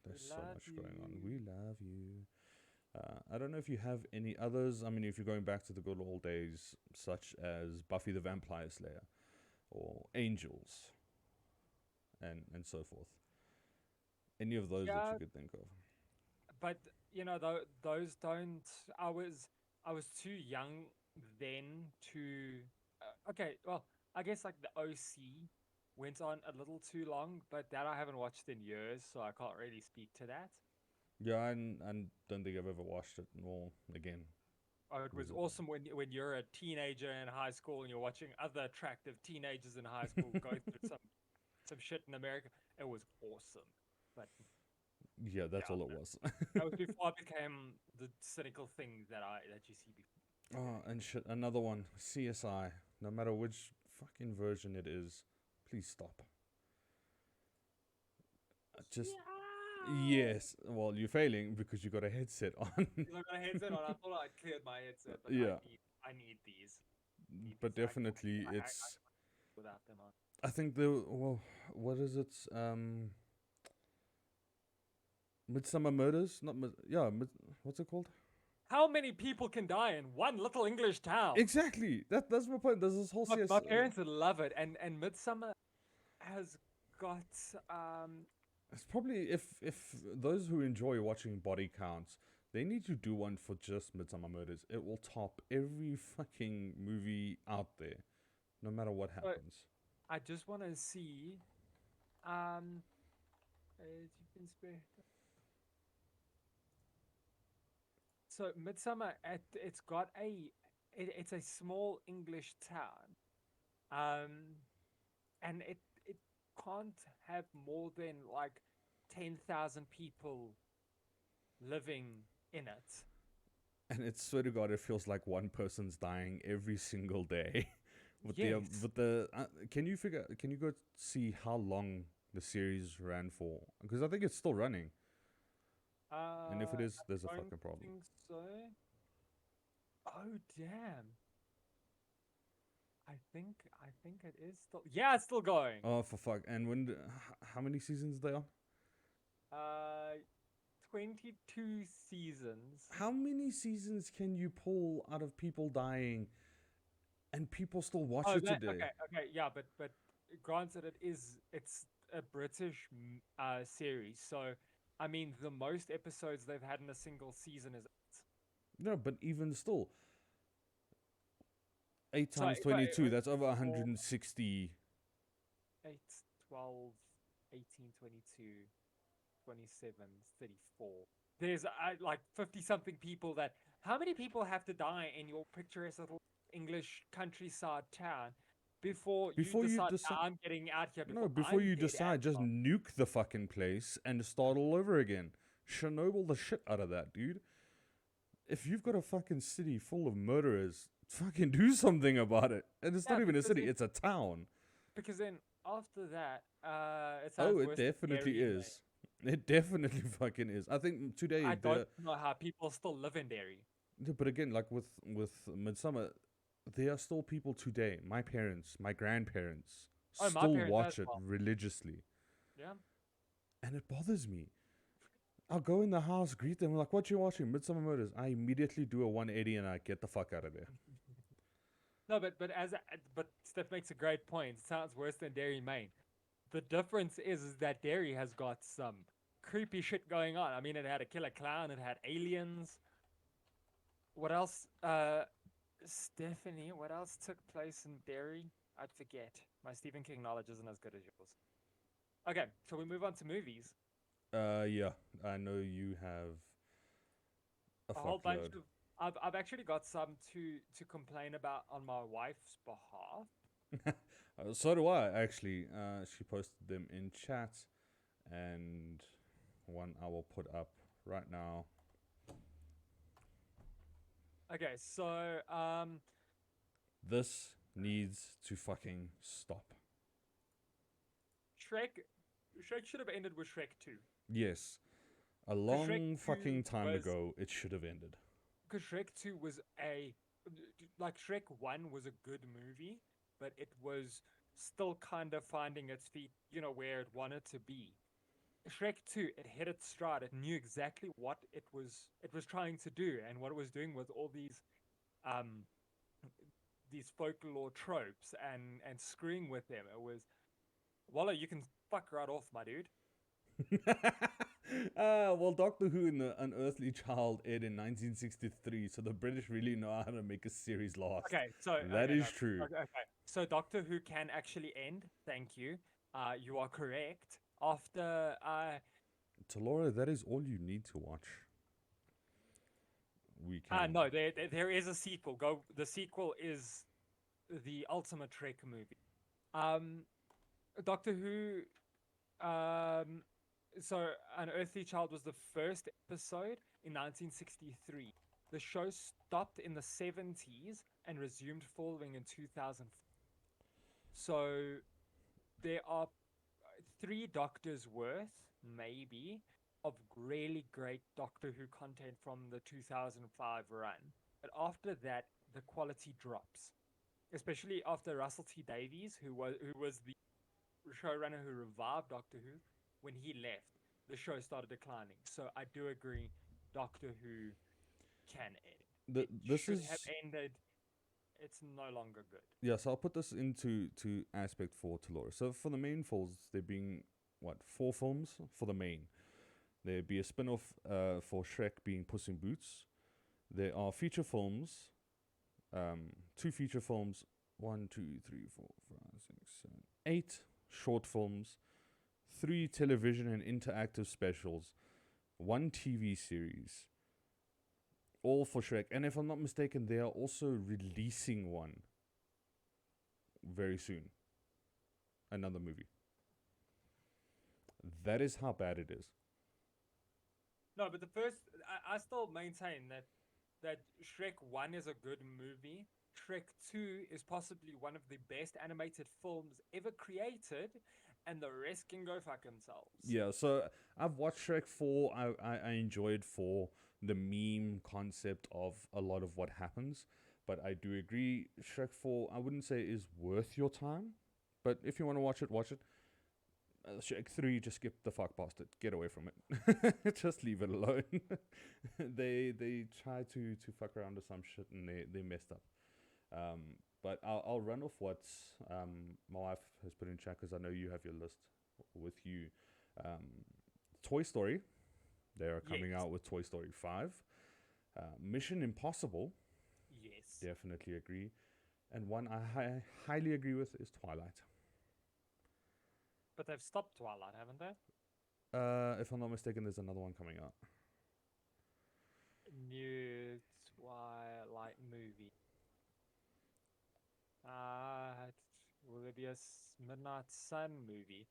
There's so much going on. We love you. I don't know if you have any others. I mean, if you're going back to the good old days, such as Buffy the Vampire Slayer or Angels and so forth. Any of those that you could think of. But those don't. I was too young then to. Okay, well, I guess like the OC went on a little too long, but that I haven't watched in years, so I can't really speak to that. Yeah, I don't think I've ever watched it. Well, again. Oh, it was awesome when you're a teenager in high school and you're watching other attractive teenagers in high school go through some shit in America. It was awesome, but yeah, that's all it was. That was before I became the cynical thing that you see before. Oh, and shit, another one, CSI. No matter which fucking version it is, please stop. Just yes. Well, you're failing because you got a headset on. I got a headset on. I thought I cleared my headset, but yeah. I need these. But definitely, it's without them on. I think what is it? Midsummer Murders? Not what's it called? How many people can die in one little English town? Exactly. That's my point. There's this whole my parents would love it, and Midsummer has got It's probably if those who enjoy watching body counts, they need to do one for just Midsummer Murders. It will top every fucking movie out there, no matter what happens. I just want to see, so Midsummer, it's got it's a small English town. and it can't have more than like 10,000 people living in it. And it's, swear to God, it feels like one person's dying every single day. Yes. Can you go see how long the series ran for? Because I think it's still running. And if it is, there's a I don't fucking problem. think so. Oh damn. I think it is still. Yeah, it's still going. Oh, for fuck. And how many seasons they are? Uh 22 seasons. How many seasons can you pull out of people dying and people still watch Oh, it that today? okay, yeah, but granted, it's a British series, so I mean the most episodes they've had in a single season is eight. No, but even still, 8 So times if I 22, that's over four, 160. 8, 12, 18, 22, 27, 34. There's like 50 something people that. How many people have to die in your picturesque little English countryside town before you Before you decide, decide, "Nah, I'm getting out here no, before before I'm you dead as decide, just well." nuke the fucking place and start all over again. Chernobyl the shit out of that, dude. If you've got a fucking city full of murderers, fucking do something about it. And it's not Yeah, even a city, it's a town. because then after that, it Oh, sounds it worse than definitely Derry, mate. is. It definitely fucking is. I think today I don't the know how people still live in Derry. yeah, but again, like with Midsummer, there are still people today. My parents, my grandparents, Oh, my still parents as watch it well. religiously, Yeah. and it bothers me. I'll go in the house, greet them, like, "What you watching? Midsummer Murders." I immediately do a 180 and I get the fuck out of there. No, but Steph makes a great point. It sounds worse than Derry, Maine. The difference is that Derry has got some creepy shit going on. I mean, it had a killer clown, it had aliens. What else? Stephanie, what else took place in Derry? I'd forget. My Stephen King knowledge isn't as good as yours. Okay, shall we move on to movies? Yeah, I know you have a A whole bunch fuckload. of I've actually got some to complain about on my wife's behalf. So do I actually. She posted them in chat, and one I will put up right now. Okay, so This needs to fucking stop. Shrek Shrek should have ended with Shrek 2. Yes, a Because Shrek long 2 fucking time was ago, it should have ended. because Shrek 2 was a like Shrek 1 was a good movie, but it was still kind of finding its feet, where it wanted to be. Shrek 2, it hit its stride. It knew exactly what it was trying to do and what it was doing with all um these folklore tropes and screwing with them. It was Walla, you can fuck right off, my dude. Well, Doctor Who and the Unearthly Child aired in 1963, so the British really know how to make a series last. Okay, so That okay, no, is true. okay. So Doctor Who can actually end. Thank you. You are correct. After Talora, that is all you need to watch. We can. no, there is a sequel. The sequel is the Ultimate Trek movie. Um, Doctor Who. Um, so An Earthly Child was the first episode in 1963. The show stopped in the 70s and resumed following in 2000. So there are three Doctors worth, maybe, of really great Doctor Who content from the 2005 run. But after that, the quality drops, especially after Russell T Davies, who was the showrunner who revived Doctor Who. When he left, the show started declining. So I do agree, Doctor Who can end. It This should have is ended. It's no longer good. yeah. So I'll put this into to aspect for Talora. So for the main falls, there being what 4 films for the main. There'd be a spin-off for Shrek being Puss in Boots. There are feature films, 2 feature films, 8 short films, 3 television and interactive specials, 1 TV series, all for Shrek. And if I'm not mistaken, they are also releasing one very soon. another movie. That is how bad it is. No, but the first, I still maintain that Shrek 1 is a good movie. Shrek 2 is possibly one of the best animated films ever created, and the rest can go fuck themselves. Yeah, so I've watched Shrek 4. I enjoyed 4, the meme concept of a lot of what happens. But I do agree, Shrek 4, I wouldn't say is worth your time. But if you want to watch it, watch it. Shrek 3, just skip the fuck past it. Get away from it. Just leave it alone. They tried to fuck around with some shit and they messed up. But I'll run off what my wife has put in chat because I know you have your list with you. Toy Story, they are coming Yes. out with Toy Story 5. Mission Impossible, Yes. definitely agree. And one I highly agree with is Twilight. But they've stopped Twilight, haven't they? If I'm not mistaken, there's another one coming out. New Twilight movie. Will there be a Midnight Sun movie?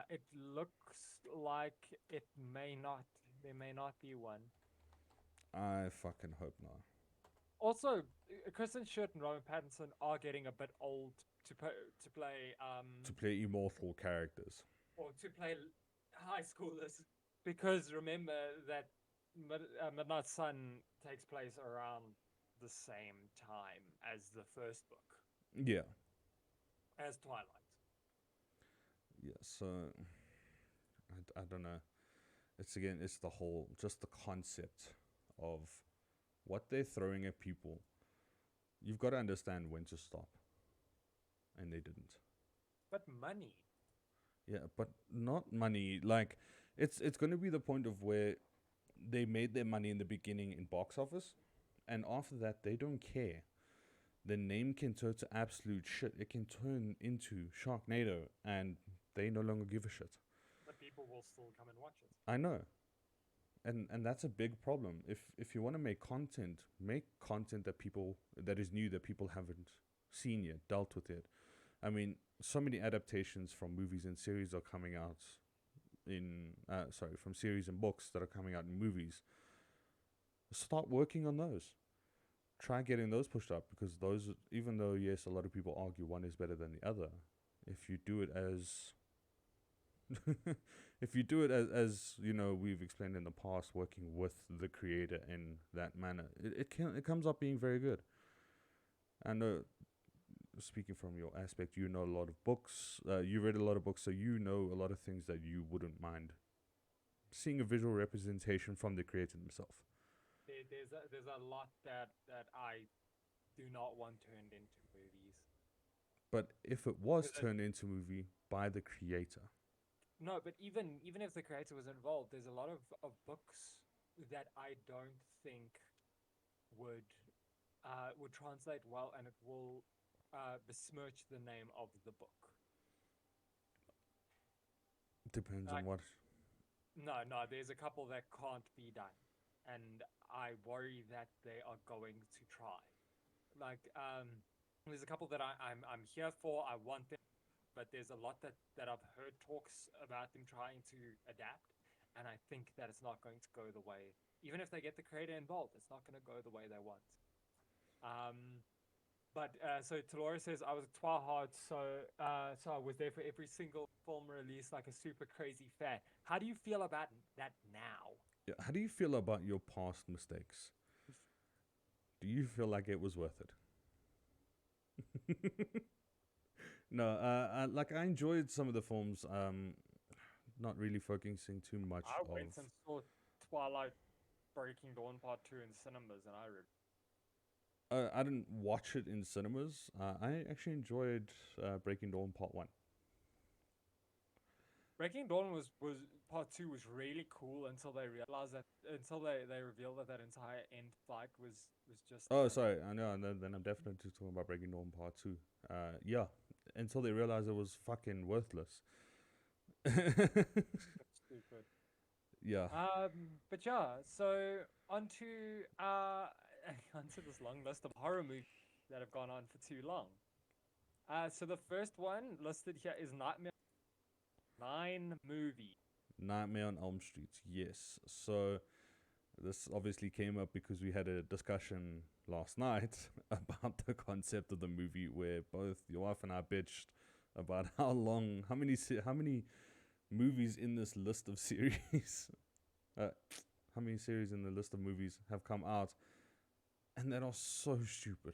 It looks like it may not. There may not be one. I fucking hope not. Also, Kristen Stewart and Robert Pattinson are getting a bit old to play To play immortal characters. or to play high schoolers, because remember that Midnight Sun takes place around the same time as the first book, Yeah. as Twilight. Yeah, so I don't know. It's the whole, just the concept of what they're throwing at people. You've got to understand when to stop. And they didn't. But money. Yeah, but not money. Like, it's going to be the point of where they made their money in the beginning in box office, and after that they don't care. The name can turn to absolute shit. It can turn into Sharknado, and they no longer give a shit. But people will still come and watch it. I know. And that's a big problem. If you want to make content that is new, that people haven't seen yet, dealt with it. I mean, so many adaptations from movies and series are coming out from series and books that are coming out in movies. Start working on those. Try getting those pushed up, because those, even though yes, a lot of people argue one is better than the other, if you do it as as you know, we've explained in the past, working with the creator in that manner, it comes up being very good. I know, speaking from your aspect, you know a lot of books, you read a lot of books, so you know a lot of things that you wouldn't mind seeing a visual representation from the creator himself. There's a lot that I do not want turned into movies. But if it was turned into movie by the creator, no, but even if the creator was involved, there's a lot of books that I don't think would translate well, and it will besmirch the name of the book. depends on what. No, there's a couple that can't be done, and I worry that they are going to try. Like, there's a couple that I'm here for. I want them, but there's a lot that I've heard talks about them trying to adapt, and I think that it's not going to go the way. Even if they get the creator involved, it's not going to go the way they want. But so Talora says, I was a Twihard, so I was there for every single film release, like a super crazy fan. How do you feel about that now? Yeah, how do you feel about your past mistakes? Do you feel like it was worth it? No, I enjoyed some of the films. Not really focusing too much. I went and saw Twilight Breaking Dawn Part 2 in cinemas, and I didn't watch it in cinemas. I actually enjoyed Breaking Dawn Part 1. Breaking Dawn was Part 2 was really cool until they realized they revealed that entire end fight was just. Oh, sorry. I know. And then I'm definitely talking about Breaking Dawn Part 2. Yeah, until they realized it was fucking worthless. Stupid. Yeah. But yeah, so onto onto this long list of horror movies that have gone on for too long. So the first one listed here is Nightmare 9 movie. Nightmare on Elm Street. Yes. So this obviously came up because we had a discussion last night about the concept of the movie, where both your wife and I bitched about how many movies in this list of series, uh, how many series in the list of movies have come out, and that are so stupid.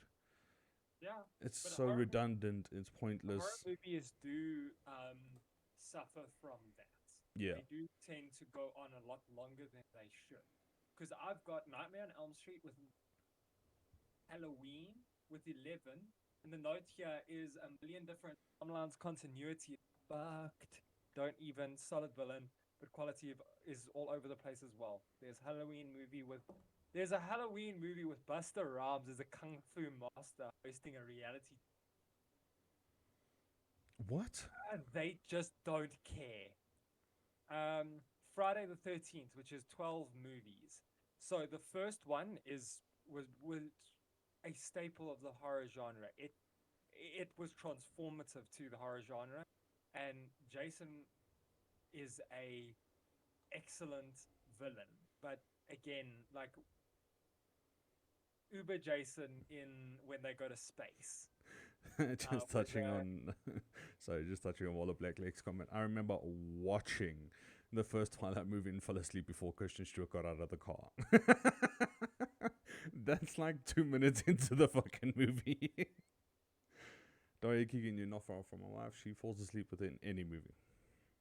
Yeah, It's but so redundant. It's horror pointless. movies do suffer from that. Yeah. They do tend to go on a lot longer than they should. Because I've got Nightmare on Elm Street with Halloween with 11, and the note here is a million different timelines, continuity fucked. Don't even solid villain, but quality is all over the place as well. There's a Halloween movie with Buster Rhymes as a kung fu master hosting a reality. What? They just don't care. Um, Friday the 13th, which is 12 movies. So the first one was a staple of the horror genre. It was transformative to the horror genre, and Jason is a excellent villain. But again, like Uber Jason in when they go to space. just With touching on, sorry, just touching on Walla Black Lake's comment. I remember watching the first Twilight movie and fell asleep before Christian Stewart got out of the car. That's like 2 minutes into the fucking movie. Daria Keegan, you're not far from my wife. She falls asleep within any movie.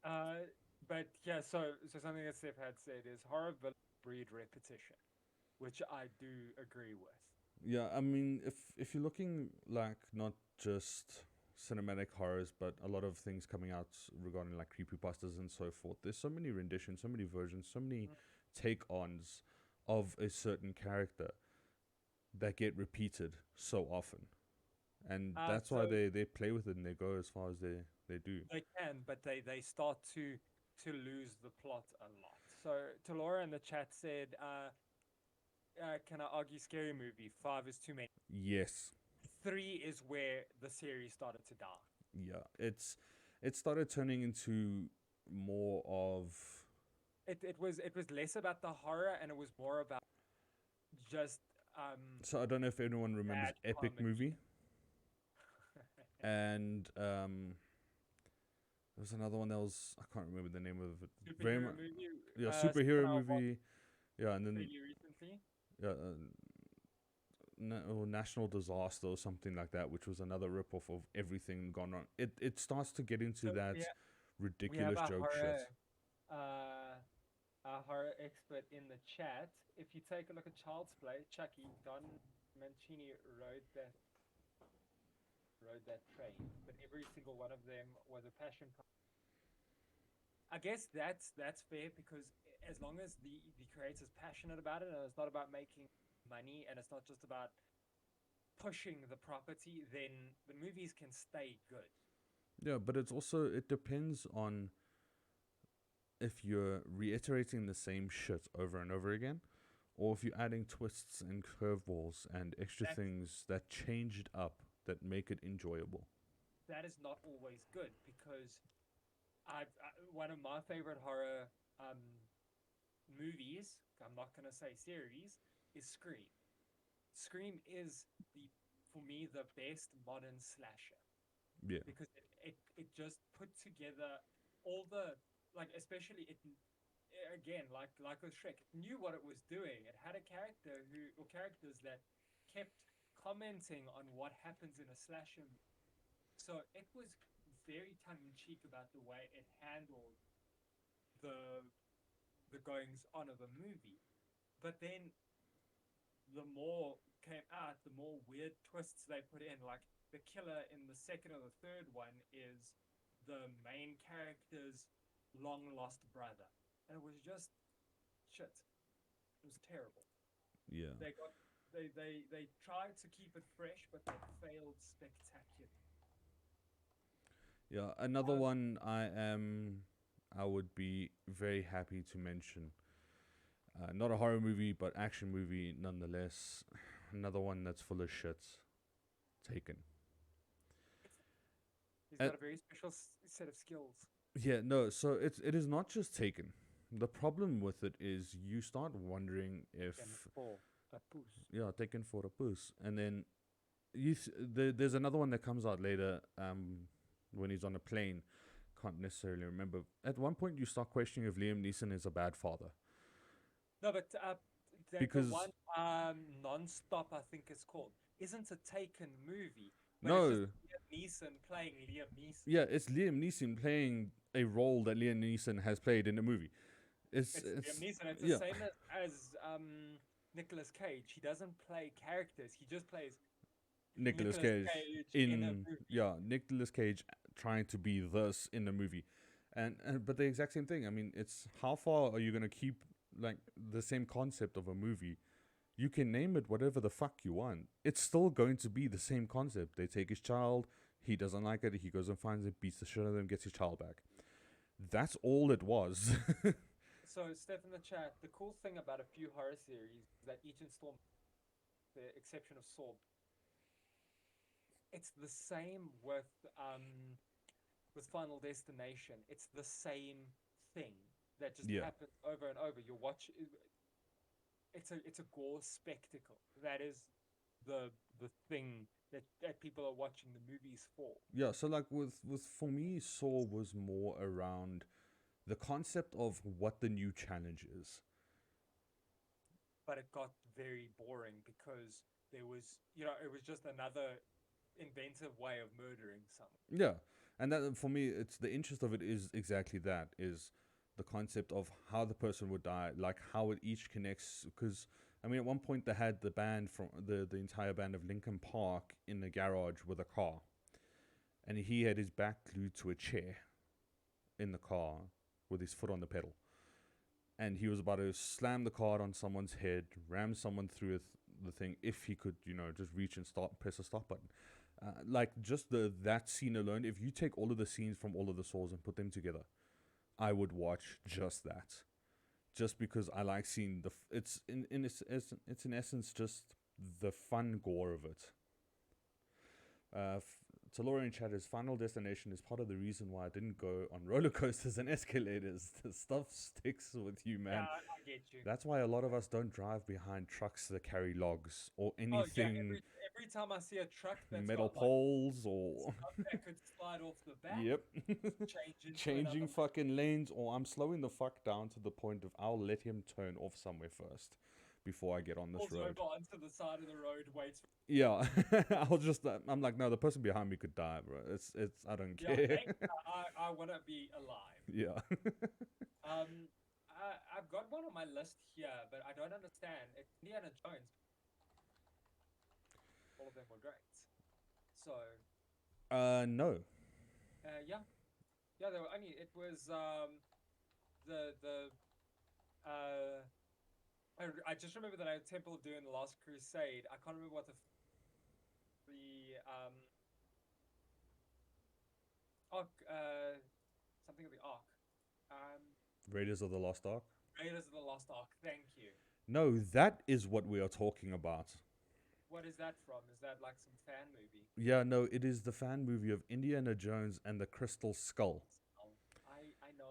But yeah, so something that Steph had said is horror villains breed repetition, which I do agree with. Yeah, I mean, if you're looking like not just cinematic horrors, but a lot of things coming out regarding like creepypastas and so forth, there's so many renditions, so many versions, so many Mm. take-ons of a certain character that get repeated so often. And that's why So they play with it and they go as far as they do. they can, but they start to lose the plot a lot. So Talora in the chat said, "Can I argue scary movie? 5 is too many. Yes. 3 is where the series started to die." Yeah. It started turning into more of, It was less about the horror and it was more about just so I don't know if anyone remembers bad Epic comedy. Movie, and there was another one that was, I can't remember the name of it. Very Superhero much, movie. yeah, Something superhero I watched movie. Yeah, and then fairly recently. yeah, or National Disaster or something like that, which was another ripoff of everything gone wrong. It starts to get into So that we have ridiculous joke shit. uh, a horror expert in the chat. If you take a look at Child's Play, Chucky, Don Mancini rode that train, but every single one of them was a passion. I guess that's fair because as long as the creator's passionate about it and it's not about making money and it's not just about pushing the property, then the movies can stay good. Yeah, but it's also, it depends on if you're reiterating the same shit over and over again, or if you're adding twists and curveballs and extra That's things that change it up that make it enjoyable. that is not always good because one of my favorite horror movies. I'm not gonna say series is Scream. Scream is the for me the best modern slasher Yeah. because it just put together all the like especially it again like with Shrek it knew what it was doing. It had a character who or characters that kept commenting on what happens in a slasher. So it was very tongue in cheek about the way it handled the the goings on of the movie. But then the more came out, the more weird twists they put in. Like the killer in the second or the third one is the main character's long lost brother, and it was just shit. It was terrible. Yeah. They got they tried to keep it fresh, but they failed spectacularly. Yeah. Another Um, one I would be very happy to mention. Not a horror movie, but action movie nonetheless. Another one that's full of shit. Taken. He's Uh, got a very special set of skills. yeah, no. So it is not just Taken. The problem with it is you start wondering if And for a puss. yeah, Taken for a puss, and then there's another one that comes out later. When he's on a plane, can't necessarily remember. At one point, you start questioning if Liam Neeson is a bad father No, but the because one non-stop I think is called isn't a Taken movie, but it's just no, Liam Neeson playing Liam Neeson. yeah, it's Liam Neeson playing a role that Liam Neeson has played in a movie. It's It's Liam it's Neeson. It's the yeah, same as Nicolas Cage. He doesn't play characters. He just plays Nicolas Nicolas Cage Cage in a in movie. yeah, Nicolas Cage trying to be this in the movie, and but the exact same thing. I mean, it's how far are you gonna keep like the same concept of a movie? You can name it whatever the fuck you want. It's still going to be the same concept. They take his child, he doesn't like it, he goes and finds it, beats the shit out of them, gets his child back. That's all it was. So, Steph in the chat, the cool thing about a few horror series is that each installment, the exception of Saw, it's the same with Final Destination. It's the same thing that just Yeah. happens over and over. You watch it's a gore spectacle. That is the thing that people are watching the movies for. Yeah, so like with for me, Saw was more around the concept of what the new challenge is. But it got very boring because there was, it was just another inventive way of murdering someone. Yeah, and that for me, it's the interest of it is exactly that is the concept of how the person would die, like how it each connects. Because I mean, at one point they had the band from the entire band of Linkin Park in the garage with a car, and he had his back glued to a chair in the car with his foot on the pedal, and he was about to slam the card on someone's head, ram someone through the thing if he could, just reach and start press a stop button. Like just that scene alone, if you take all of the scenes from all of the Saws and put them together, I would watch just that, just because I like seeing it's it's in essence just the fun gore of it. Talora in chat is Final Destination is part of the reason why I didn't go on roller coasters and escalators. The stuff sticks with you, Yeah, man. I get you. That's why a lot of us don't drive behind trucks that carry logs or Oh yeah, anything, every time I see a truck that's metal got like poles or stuff that could slide off the back, yep, change into changing another. fucking lanes, or I'm slowing the fuck down to the point of I'll let him turn off somewhere first before I get on this Pulls road. over onto the side of the road, waits. Yeah, I'll just I'm like, no, the person behind me could die, bro. It's I don't Yeah, care. thank you. I want to be alive. Yeah. I've got one on my list here, but I don't understand. It's Indiana Jones. All of them were great. So, No. yeah, yeah. There were only it was the I just remember that I had Temple of Doom, The Last Crusade. I can't remember what the Ark something of the Ark. Um, Raiders of the Lost Ark. Raiders of the Lost Ark. Thank you. No, that is what we are talking about. What is that from? Is that like some fan movie? Yeah, no, it is the fan movie of Indiana Jones and the Crystal Skull. Oh, I know.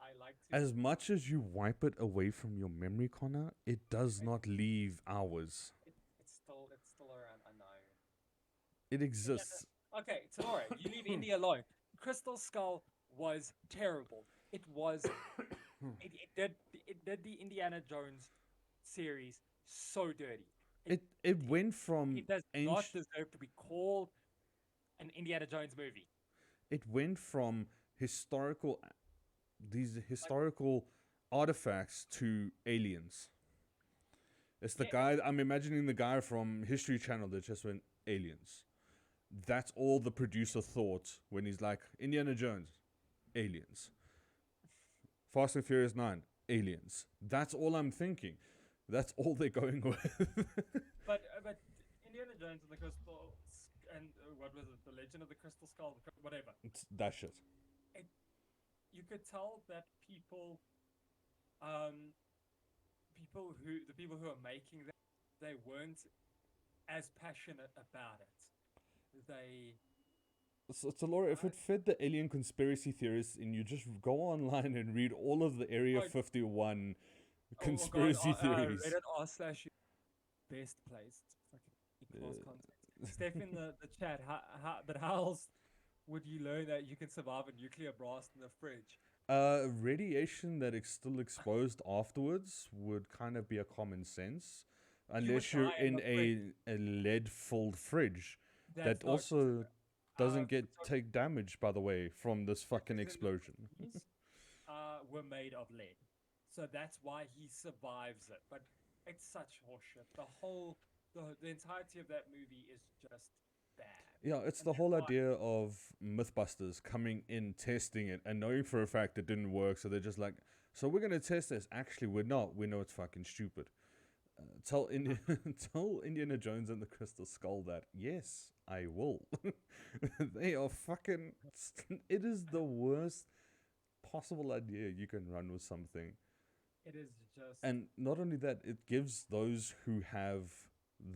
I like to. As much as you wipe it away from your memory, Connor, it does not leave ours. It's still around. I know. It exists. Okay, Tamora, you leave India alone. Crystal Skull was terrible. It was. It did the Indiana Jones series so dirty. It went from It does not deserve to be called an Indiana Jones movie. it went from these historical artifacts to aliens. It's the guy I'm imagining the guy from History Channel that just went aliens. That's all the producer thought when he's like Indiana Jones, aliens. Fast and Furious 9, aliens. That's all I'm thinking. That's all they're going with. But Indiana Jones and the Crystal and what was it? The Legend of the Crystal Skull, whatever. It's that shit. You could tell that people the people who are making them, they weren't as passionate about it. So Laura, if it fed the alien conspiracy theorists and you just go online and read all of the Area Like, 51 oh god, conspiracy theories. Reddit r/best place. It's fucking class content. Steph in the chat, how else would you learn that you can survive a nuclear blast in the fridge? Radiation that is still exposed afterwards would kind of be a common sense, You would unless you're die in in the fridge. a lead-filled fridge That's that not true. also doesn't get So take damage, by the way, from this fucking because in the explosion. movies, were made of lead, so that's why he survives it. But it's such horseshit. The entirety of that movie is just bad. Yeah, it's And the that's whole why idea of Mythbusters coming in, testing it, and knowing for a fact it didn't work. So they're just like, so we're gonna test this. Actually, we're not. We know it's fucking stupid. Tell tell Indiana Jones and the Crystal Skull that yes, I will. They are fucking. It is the worst possible idea you can run with something. it is just And not only that, it gives those who have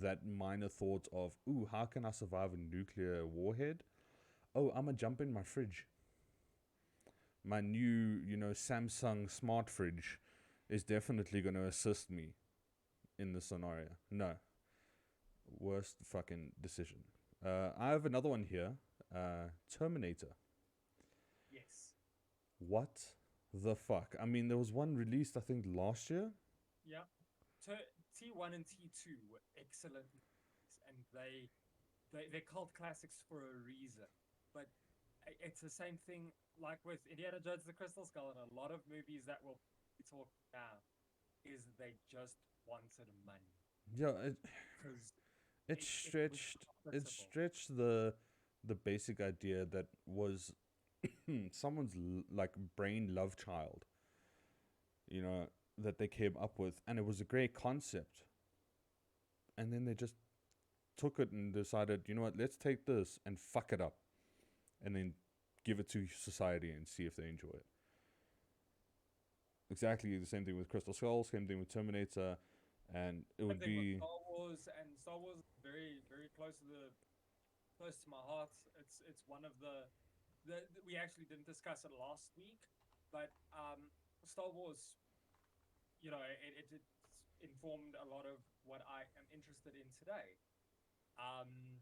that minor thought of, ooh, how can I survive a nuclear warhead? Oh, I'm gonna jump in my fridge. My new, Samsung smart fridge is definitely gonna assist me in this scenario. No. Worst fucking decision. I have another one here. Terminator. yes, What the fuck? I mean, there was one released, I think, last year. yeah. T1 and T2 were excellent movies, and they're cult classics for a reason. But it's the same thing like with Indiana Jones and the Crystal Skull and a lot of movies that will be talked about is they just wanted money Yeah, because it it was stretched it profitable. stretched the basic idea that was someone's like brain love child, that they came up with, and it was a great concept. And then they just took it and decided, you know what, let's take this and fuck it up, and then give it to society and see if they enjoy it. Exactly the same thing with Crystal Skull, same thing with Terminator, and it Same would thing with be Star Wars is very very close to my heart. It's one of the we actually didn't discuss it last week, but Star Wars, it informed a lot of what I am interested in today. Um,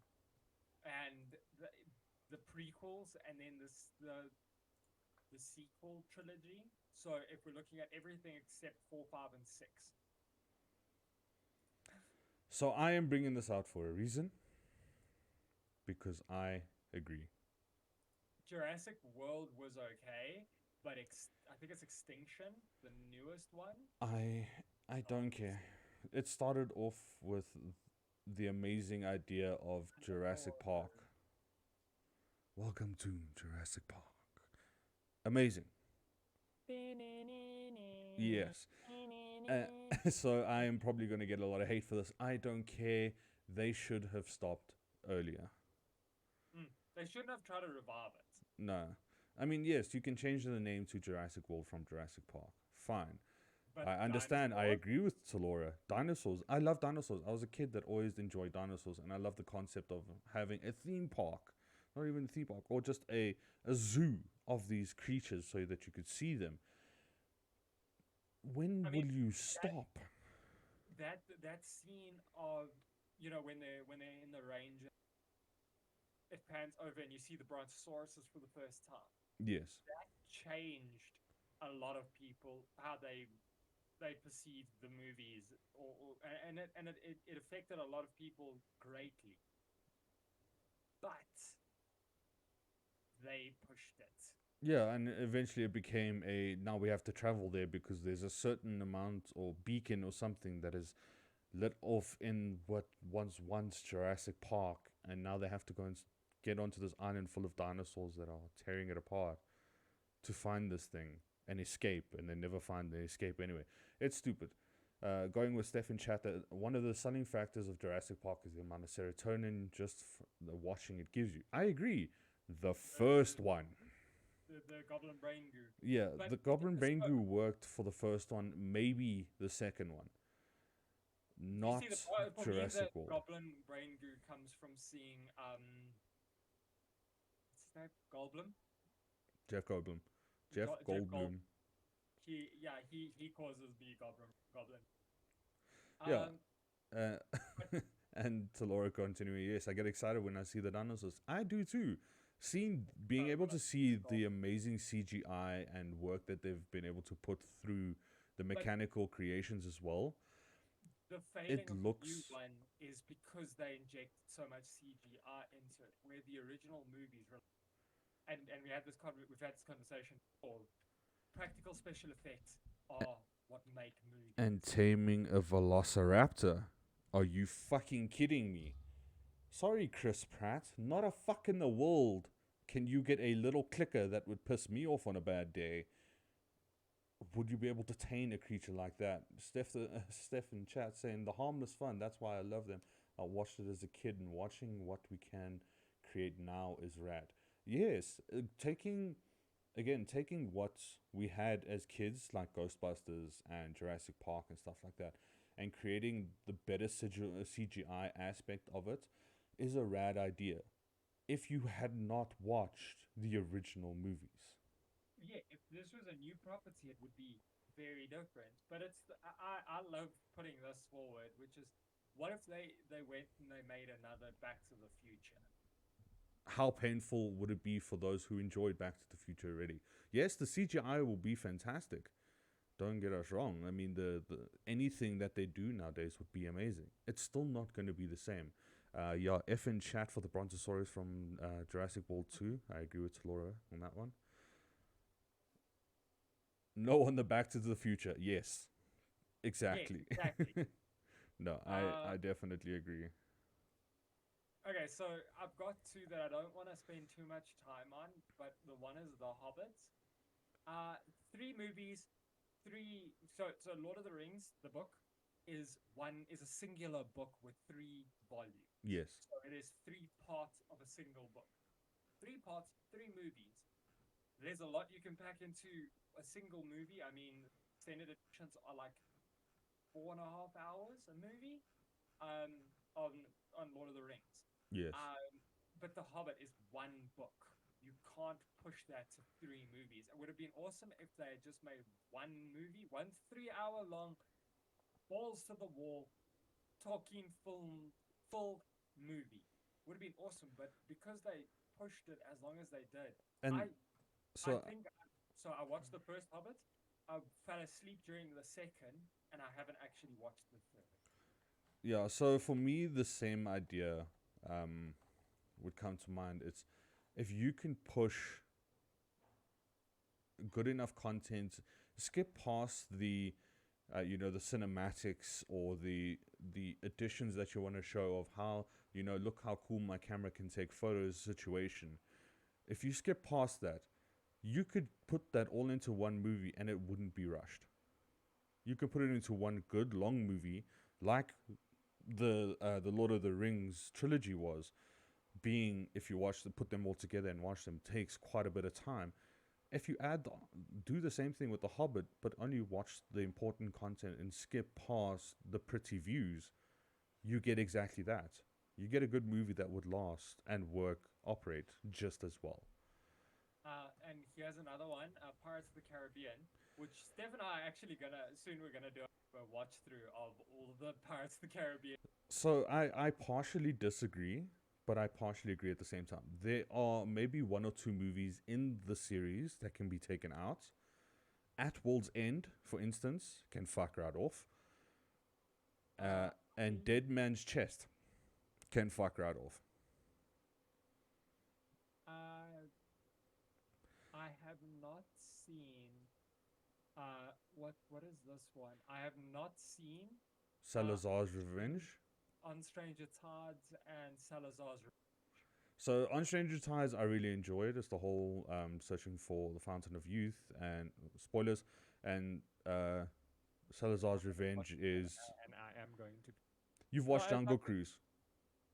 and the prequels and then the sequel trilogy. So if we're looking at everything except 4, 5, and 6, so I am bringing this out for a reason, because I agree. Jurassic World was okay, but I think it's Extinction, the newest one. I Not don't care. It started off with the amazing idea of Jurassic Park. Welcome to Jurassic Park. Amazing. Yes. So I am probably going to get a lot of hate for this. I don't care. They should have stopped earlier. They shouldn't have tried to revive it. No. I mean, yes, you can change the name to Jurassic World from Jurassic Park. Fine. But I understand. I dinosaurs, agree with Talora. Dinosaurs. I love dinosaurs. I was a kid that always enjoyed dinosaurs, and I love the concept of having a theme park, not even a theme park, or just a zoo of these creatures so that you could see them. When I will mean, you that stop? that scene of when they're in the range, it pans over and you see the brontosauruses for the first time. Yes. That changed a lot of people how they perceived the movies, it affected a lot of people greatly. But they pushed it. Yeah, and eventually it became a now we have to travel there because there's a certain amount or beacon or something that is lit off in what was once Jurassic Park, and now they have to go and get onto this island full of dinosaurs that are tearing it apart to find this thing and escape, and they never find the escape anyway. It's stupid. Going with Steph in chat, that one of the selling factors of Jurassic Park is the amount of serotonin just the watching it gives you. I agree. The first one. The goblin brain goo. Yeah, But the Goblin Brain so Goo worked for the first one, maybe the second one. you Not see, for me, the Jurassic World. goblin brain goo comes from seeing his name? Goldblum. Jeff Goldblum. Jeff Jeff Gold. Goldblum. He causes the Goblin. Yeah. Um, Uh, but and to Laura continuing, yes, I get excited when I see the dinosaurs. I do too. Being able when I to see see the the amazing CGI and work that they've been able to put through the but mechanical creations as well, the it failing of the new looks. one is because they inject so much CGI into it, where the original movies and we've had this conversation before. Practical special effects are what make And movies. taming a velociraptor. Are you fucking kidding me? Sorry, Chris Pratt. Not a fuck in the world can you get a little clicker that would piss me off on a bad day. Would you be able to tame a creature like that? Steph in chat saying the harmless fun. That's why I love them. I watched it as a kid, and watching what we can create now is rad. Yes, taking what we had as kids, like Ghostbusters and Jurassic Park and stuff like that, and creating the better CGI aspect of it is a rad idea. If you had not watched the original movies, Yeah, if this was a new property, it would be very different. But I love putting this forward, which is, what if they went and they made another Back to the Future? how painful would it be for those who enjoyed Back to the Future already? Yes, the CGI will be fantastic. Don't get us wrong. I mean, the anything that they do nowadays would be amazing. It's still not going to be the same. Yeah, F in chat for the Brontosaurus from Jurassic World 2. I agree with Laura on that one. No on the Back to the Future. Yes, exactly. Yeah, exactly. No, I definitely agree. Okay, so I've got two that I don't want to spend too much time on, but the one is The Hobbit. Three movies, three. So Lord of the Rings, the book, is a singular book with 3 volumes. Yes. So it is 3 parts of a single book. 3 parts, 3 movies. There's a lot you can pack into a single movie. I mean, extended editions are like 4.5 hours a movie. On Lord of the Rings. Yes. But The Hobbit is one book. You can't push that to 3 movies. It would have been awesome if they had just made one movie, one 3 hour long, balls to the wall, talking full movie. Would have been awesome, but because they pushed it as long as they did, And I so think so. I watched the first Hobbit. I fell asleep during the second, and I haven't actually watched the third. yeah, so for me the same idea would come to mind. It's if you can push good enough content, skip past the the cinematics or the additions that you want to show of how look how cool my camera can take photos situation. If you skip past that, you could put that all into one movie and it wouldn't be rushed. You could put it into one good long movie, like the Lord of the Rings trilogy was. Being, if you put them all together and watch them, takes quite a bit of time. If you do the same thing with The Hobbit, but only watch the important content and skip past the pretty views, you get exactly that. You get a good movie that would last and operate just as well. And here's another one, Pirates of the Caribbean, which Steph and I are actually we're gonna do a watch through of all the Pirates of the Caribbean. So I partially disagree, but I partially agree at the same time. There are maybe one or two movies in the series that can be taken out. At World's End, for instance, can fuck right off. And Dead Man's Chest can fuck right off. I have not seen. What is this one? I have not seen Salazar's Revenge. On Stranger Tides and Salazar's Revenge. So on Stranger Tides, I really enjoyed. It's the whole searching for the Fountain of Youth and spoilers, and Salazar's Revenge is. And I am going to. You've watched Jungle Cruise.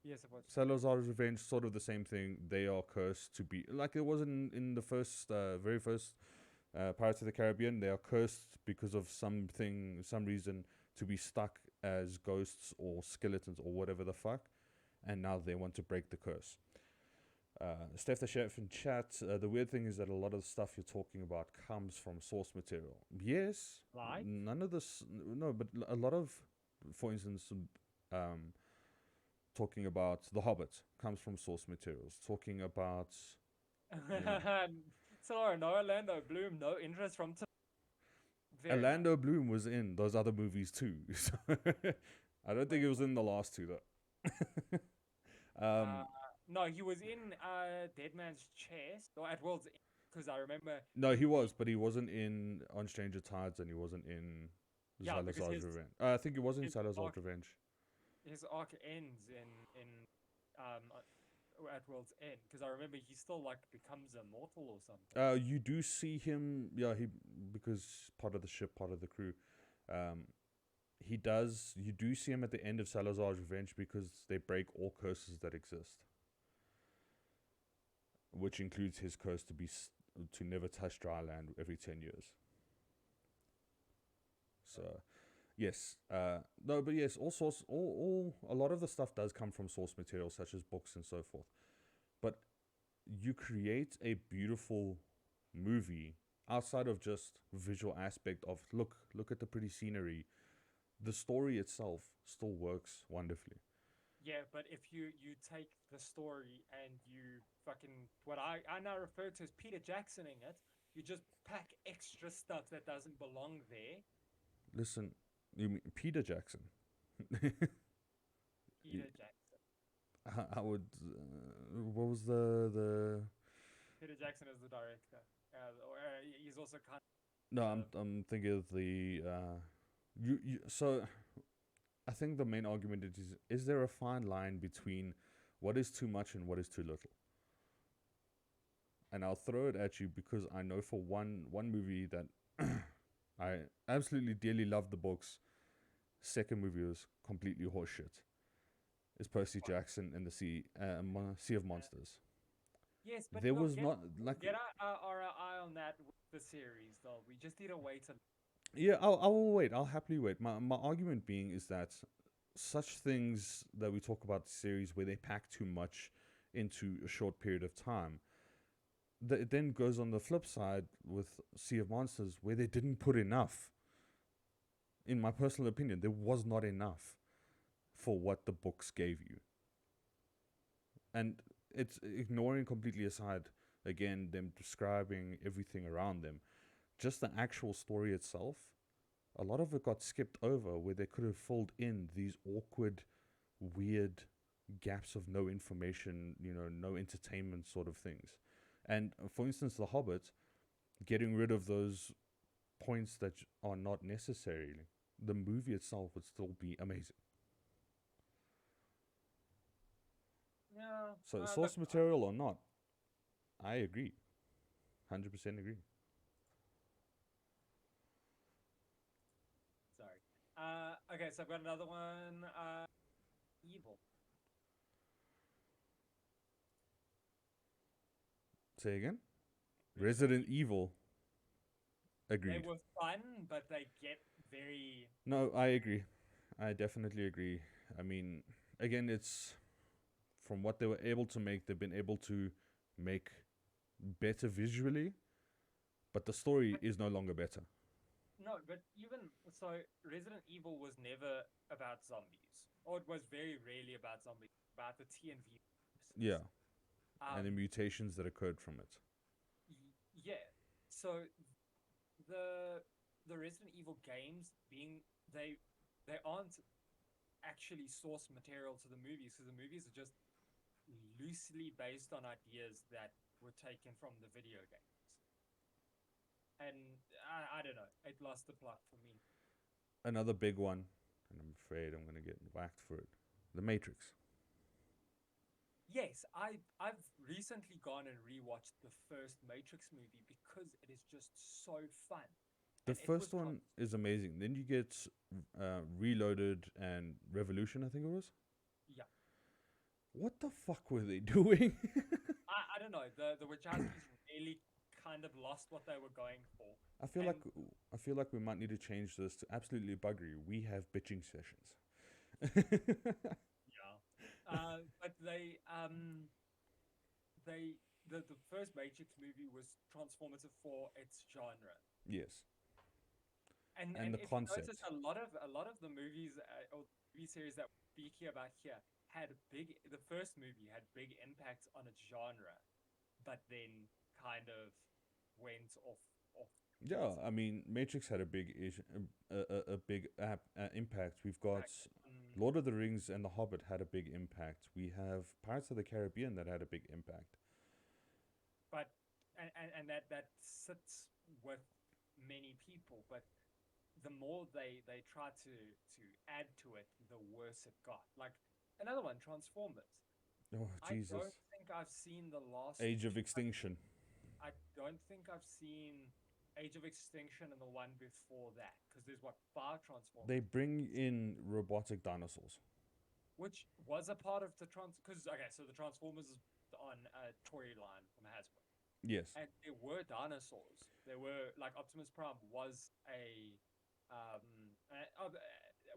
Yes, I've watched. Salazar's Revenge, sort of the same thing. They are cursed to be like it was in the very first Pirates of the Caribbean. They are cursed because of some reason to be stuck as ghosts or skeletons or whatever the fuck, and now they want to break the curse. Steph the Chef in chat. The weird thing is that a lot of the stuff you're talking about comes from source material. Yes, Like, none of this. No, but a lot of, for instance, talking about The Hobbit comes from source materials. Talking about, you know, sorry, no Orlando Bloom, no interest from. Very nice. Orlando Bloom was in those other movies too. So I don't think it was in the last two though. Uh, no, he was in Dead Man's Chest or at World's End because I remember. No, he was, but he wasn't in On Stranger Tides, and he wasn't in Yeah, because Salazar's Revenge. I think he was in his Salazar's arc, Revenge. his arc ends in at World's End because I remember he still like becomes immortal or something. You do see him, yeah, he because part of the ship, part of the crew. He does. You do see him at the end of Salazar's Revenge because they break all curses that exist, which includes his curse to never touch dry land every 10 years. So, yes, no, but yes, all source, all a lot of the stuff does come from source material such as books and so forth. But you create a beautiful movie outside of just visual aspect of look at the pretty scenery. The story itself still works wonderfully. Yeah, but if you take the story and you fucking what I now refer to as Peter Jacksoning it, you just pack extra stuff that doesn't belong there. Listen, you mean Peter Jackson? Peter Jackson. I would. What was the? Peter Jackson is the director. He's also kind No, of I'm thinking of the. So I think the main argument is there a fine line between what is too much and what is too little? And I'll throw it at you because I know for one movie that I absolutely dearly loved the books. Second movie was completely horseshit. Is Percy Jackson and the Sea of Monsters. yes, but There we'll was not like get our eye on that with the series though. We just need to wait a yeah. I will wait. I'll happily wait. My argument being is that such things that we talk about the series where they pack too much into a short period of time. It then goes on the flip side with Sea of Monsters where they didn't put enough. In my personal opinion, there was not enough for what the books gave you. And it's ignoring completely aside, again, them describing everything around them. Just the actual story itself, a lot of it got skipped over where they could have filled in these awkward, weird gaps of no information, no entertainment sort of things. And for instance, The Hobbit, getting rid of those points that are not necessary, the movie itself would still be amazing. yeah. So, source material or not, I agree. 100% agree. Sorry. Okay, so I've got another one. Evil. Say again? Resident Evil. Agreed. They were fun, but they get very. No, I agree. I definitely agree. I mean, again, it's from what they were able to make, they've been able to make better visually, but the story is no longer better. No, but even so, Resident Evil was never about zombies, or it was very rarely about zombies. About the T and V. Yeah, and the mutations that occurred from it. Yeah, so the Resident Evil games they aren't actually source material to the movies, because the movies are just loosely based on ideas that were taken from the video games. And I don't know, it lost the plot for me. Another big one, and I'm afraid I'm going to get whacked for it. The Matrix. Yes, I've recently gone and rewatched the first Matrix movie because it is just so fun. The first one is amazing. Then you get Reloaded and Revolution, I think it was. Yeah. What the fuck were they doing? I don't know. The Wachowskis really kind of lost what they were going for. I feel like we might need to change this to absolutely buggery. We have bitching sessions. Yeah. But the first Matrix movie was transformative for its genre. Yes. And And the if you notice, concept. a lot of the movies or TV series that we're speaking about here had big. The first movie had big impacts on its genre, but then kind of went off Yeah, kilter. I mean, Matrix had a big a big impact. We've got Impact. Lord of the Rings and The Hobbit had a big impact. We have Pirates of the Caribbean that had a big impact. But and that sits with many people, but the more they try to add to it, the worse it got. Like another one, Transformers. Oh, I don't Jesus. think I've seen the last Age of two. Extinction. I don't think I've seen Age of Extinction and the one before that, because there's what, five They Transformers, bring in robotic dinosaurs. which was a part of the because okay, so the Transformers is on a toy line from Hasbro, Yes. and there were dinosaurs. There were like Optimus Prime was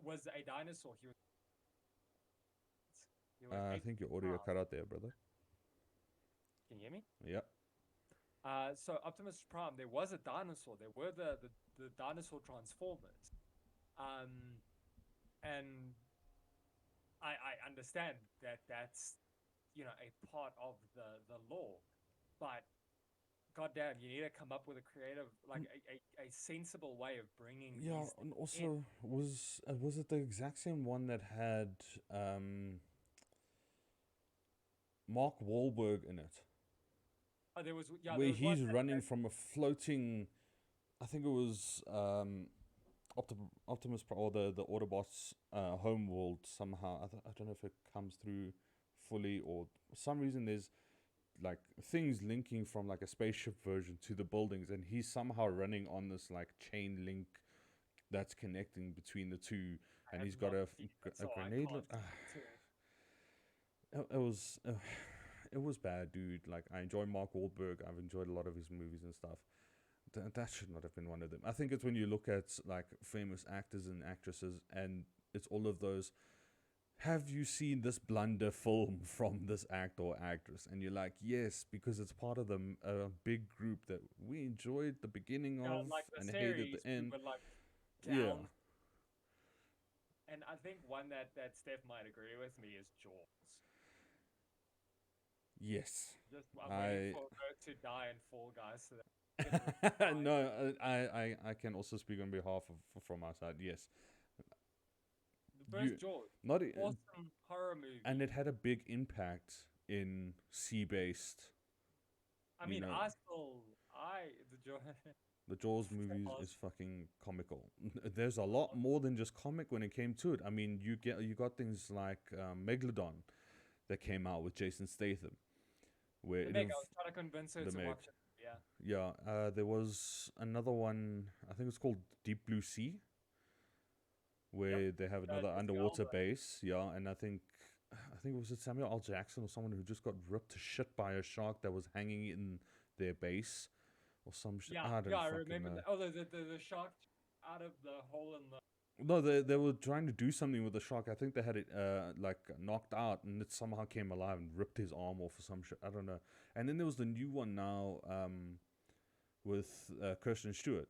was a dinosaur. He was I eight think your audio pounds. cut out there, brother. Can you hear me? Yeah. So Optimus Prime, there was a dinosaur. There were the dinosaur Transformers. Um, and I understand that that's a part of the law, but goddamn, you need to come up with a creative, like a sensible way of bringing Yeah, these and in. also was it the exact same one that had Mark Wahlberg in it, Oh, there was, yeah, there where was one he's running that from a floating, I think it was Optimus or the Autobots homeworld somehow. I don't know if it comes through fully or for some reason there's like things linking from like a spaceship version to the buildings, and he's somehow running on this like chain link that's connecting between the two, I and have he's got not seen it, a so I grenade. can't speak to it. It was it was bad, dude. Like I enjoy Mark Wahlberg. I've enjoyed a lot of his movies and stuff. That should not have been one of them. I think it's when you look at like famous actors and actresses, and it's all of those. Have you seen this blunder film from this actor or actress? And you're like, yes, because it's part of the big group that we enjoyed the beginning Yeah, of like the and hated series, the we end. were like Yeah. down. And I think one that Steph might agree with me is Jaws. Yes. Just I'm waiting I for her to die in Fall Guys so that I can reply. no, I can also speak on behalf of from our side. Yes, The you first Jaws, not awesome horror and movie. it had a big impact in sea based. I You mean, know, I still I the Jaws. the Jaws movies is fucking comical. There's a lot more than just comic when it came to it. I mean, you got things like Megalodon that came out with Jason Statham, where The it Meg, inv- I was trying to convince her the to Meg. watch it. Yeah, Yeah, there was another one. I think it's called Deep Blue Sea, yep. where they have another Jessica underwater Alba. base. Yeah, and I think it was Samuel L. Jackson or someone who just got ripped to shit by a shark that was hanging in their base or some shit. Yeah, I yeah, don't I fucking remember know. that. Oh, the shark out of the hole in the. No, they were trying to do something with the shark. I think they had it like knocked out, and it somehow came alive and ripped his arm off or some shit. I don't know. And then there was the new one now with Kirsten Stewart,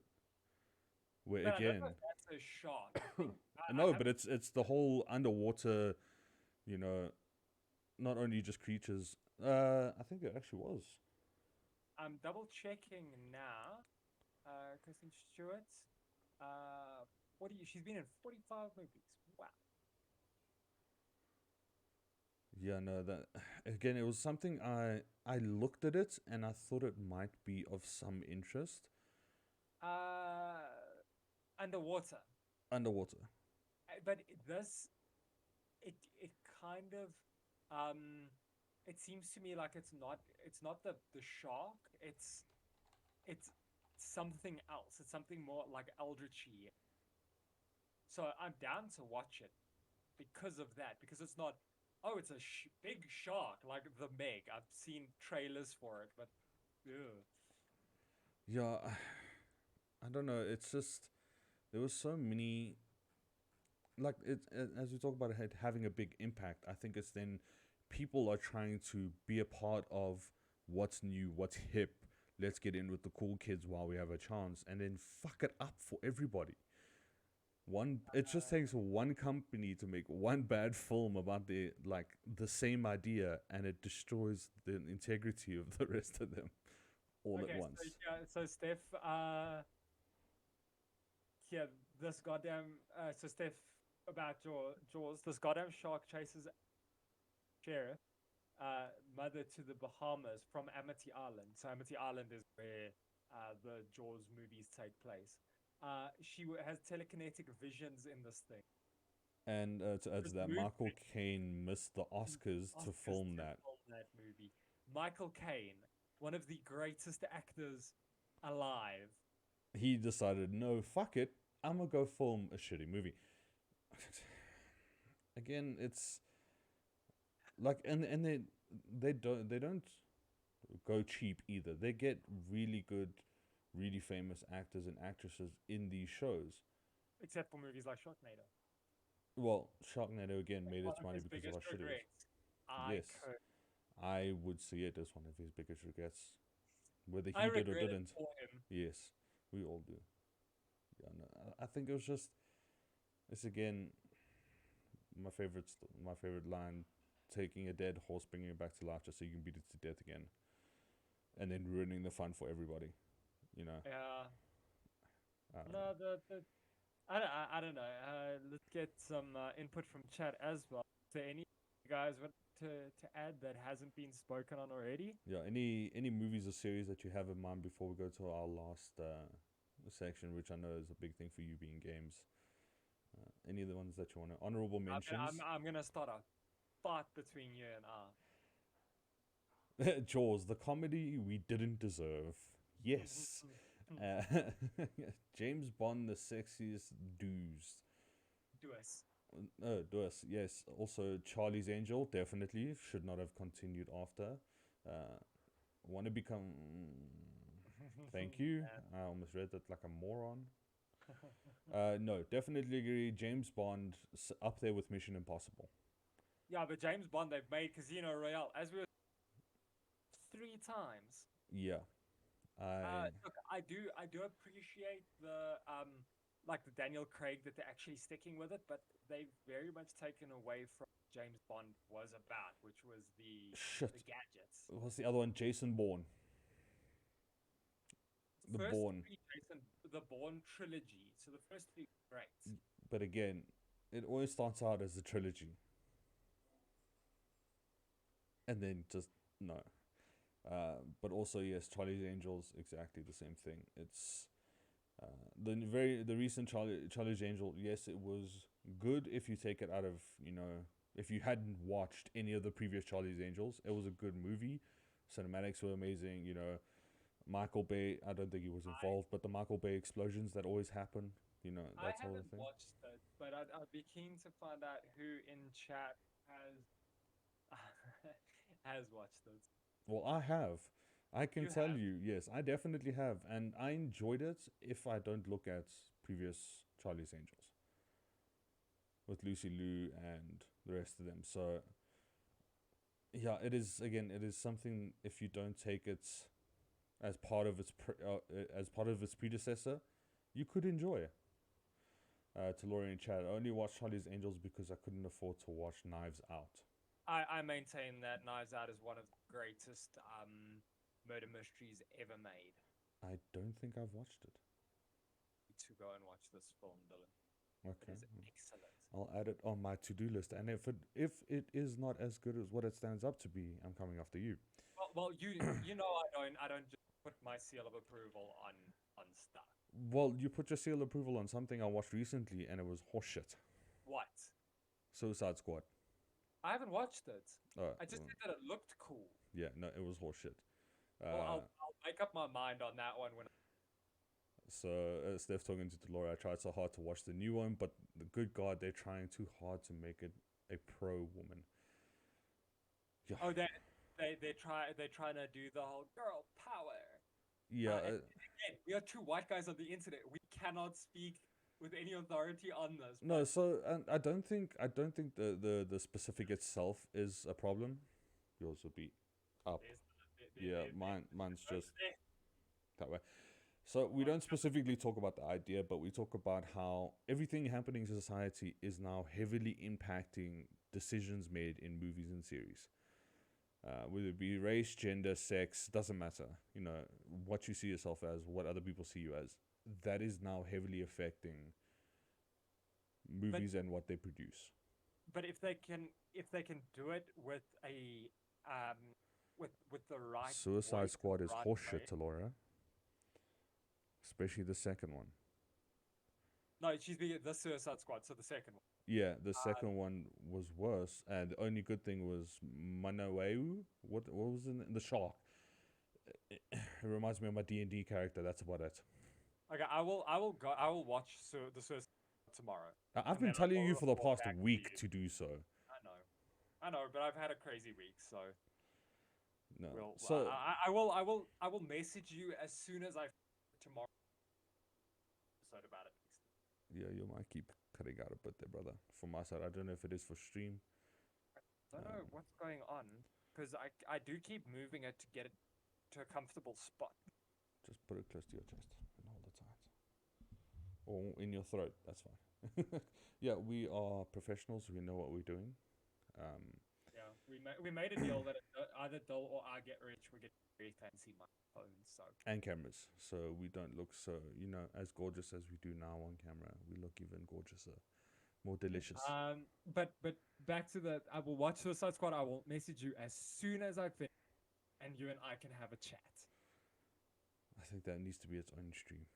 where But I don't know again, if that's a shark. I think I no, but haven't. it's the whole underwater, you know, not only just creatures. I think it actually was. I'm double checking now. Kristen Stewart. 40. She's been in 45 movies. Wow. Yeah, no, that again, it was something I looked at it and I thought it might be of some interest. Uh, Underwater. Underwater. But this, it kind of, it seems to me like it's not the shark. It's something else. It's something more like eldritchy. So I'm down to watch it because of that. Because it's not, oh, it's a big shark like the Meg. I've seen trailers for it, but ew. Yeah, I don't know. It's just there was so many like as we talk about it having a big impact. I think it's then people are trying to be a part of what's new, what's hip. Let's get in with the cool kids while we have a chance, and then fuck it up for everybody. It just takes one company to make one bad film about the same idea, and it destroys the integrity of the rest of them all at Okay, once. so Steph, yeah, this goddamn, so Steph, about your Jaws, this goddamn shark chases sheriff, mother to the Bahamas from Amity Island. So Amity Island is where the Jaws movies take place. She has telekinetic visions in this thing. And to add to This that, movie Michael Caine missed the Oscars to Oscars film to that. film that movie. Michael Caine, one of the greatest actors alive. He decided, no, fuck it, I'm gonna go film a shitty movie. Again, it's like, and they don't go cheap either. They get really good, really famous actors and actresses in these shows. Except for movies like Sharknado. Well, Sharknado again made One its of money his because of biggest how shitty it was. regrets. I Yes, could. I would see it as one of his biggest regrets, whether I he did or regret it didn't. for him. Yes, we all do. Yeah, no, I think it was just. It's again my favorite line: taking a dead horse, bringing it back to life, just so you can beat it to death again, and then ruining the fun for everybody. You know. Yeah. I don't No, know. I don't know. Let's get some input from chat as well. Is there any guys want to add that hasn't been spoken on already? Yeah. Any movies or series that you have in mind before we go to our last section, which I know is a big thing for you being games. Any of the ones that you want to honorable mentions? I'm gonna start a fight between you and Jaws, the comedy we didn't deserve. Yes. James Bond, the sexiest dudes. Duos. Duos, yes. Also, Charlie's Angel, definitely should not have continued after. Want to become. Thank you. I almost read that like a moron. No, definitely agree. James Bond up there with Mission Impossible. Yeah, but James Bond they've made Casino Royale as we were 3 times. Yeah, Look, I do appreciate the like the Daniel Craig that they're actually sticking with it, but they've very much taken away from James Bond was about, which was shit. the gadgets. What's the other one? Jason Bourne. The First Bourne. three the Bourne trilogy. So the first three were great. But again, it always starts out as a trilogy. And then just no. But also yes, Charlie's Angels, exactly the same thing. It's the recent Charlie's Angel. Yes, it was good if you take it out of if you hadn't watched any of the previous Charlie's Angels. It was a good movie. Cinematics were amazing. Michael Bay. I don't think he was involved, but the Michael Bay explosions that always happen. That I sort of haven't thing. watched it, but I'd be keen to find out who in chat has has watched it. Well, I have. I can You tell have? you, yes, I definitely have, and I enjoyed it. If I don't look at previous Charlie's Angels with Lucy Liu and the rest of them, so yeah, it is something. If you don't take it as part of its predecessor, you could enjoy. To Laurie in chat, I only watched Charlie's Angels because I couldn't afford to watch Knives Out. I maintain that Knives Out is one of the greatest murder mysteries ever made. I don't think I've watched it. To go and watch this film, Dylan. Okay. It is excellent. I'll add it on my to-do list, and if it is not as good as what it stands up to be, I'm coming after you. Well, you know I don't just put my seal of approval on stuff. Well, you put your seal of approval on something I watched recently, and it was horseshit. What? Suicide Squad. I haven't watched it. I just well, said that it looked cool. yeah, no, it was horseshit. Well, I'll make up my mind on that one when. So Steph talking to Delora, I tried so hard to watch the new one, but the good God, they're trying too hard to make it a pro woman. Yeah. Oh, they're trying to do the whole girl power. Yeah. Again, we are two white guys on the internet. We cannot speak with any authority on this. No, so I don't think the specific itself is a problem. Yours would be up. Yeah, mine's just that way. So we don't specifically talk about the idea, but we talk about how everything happening in society is now heavily impacting decisions made in movies and series. Whether it be race, gender, sex, doesn't matter. You know, what you see yourself as, what other people see you as, that is now heavily affecting But movies and what they produce. but if they can do it with a with the right Suicide voice, Squad is right horseshit, way. Talora. Especially the second one. No, she's being the Suicide Squad, so the second one. Yeah, the second one was worse, and the only good thing was Manaweu. What was in the shark? It reminds me of my D&D character. That's about it. Okay, I will watch the Suicide Squad tomorrow, I've and been then telling I'll you for the report past back to week you. to do so. I know, but I've had a crazy week, so No, we'll so I will message you as soon as I tomorrow episode about it. yeah, you might keep cutting out a bit there, brother. From my side, I don't know if it is for stream. I don't know what's going on because I do keep moving it to get it to a comfortable spot. Just put it close to your chest and hold it tight, or in your throat. That's fine. Yeah, we are professionals. We know what we're doing. Yeah, we made a deal that either Dole or I get rich, we get very fancy microphones. So And cameras, so we don't look so, as gorgeous as we do now on camera. We look even gorgeouser, more delicious. but back to the I will watch Suicide Squad. I will message you as soon as I finish, and you and I can have a chat. I think that needs to be its own stream.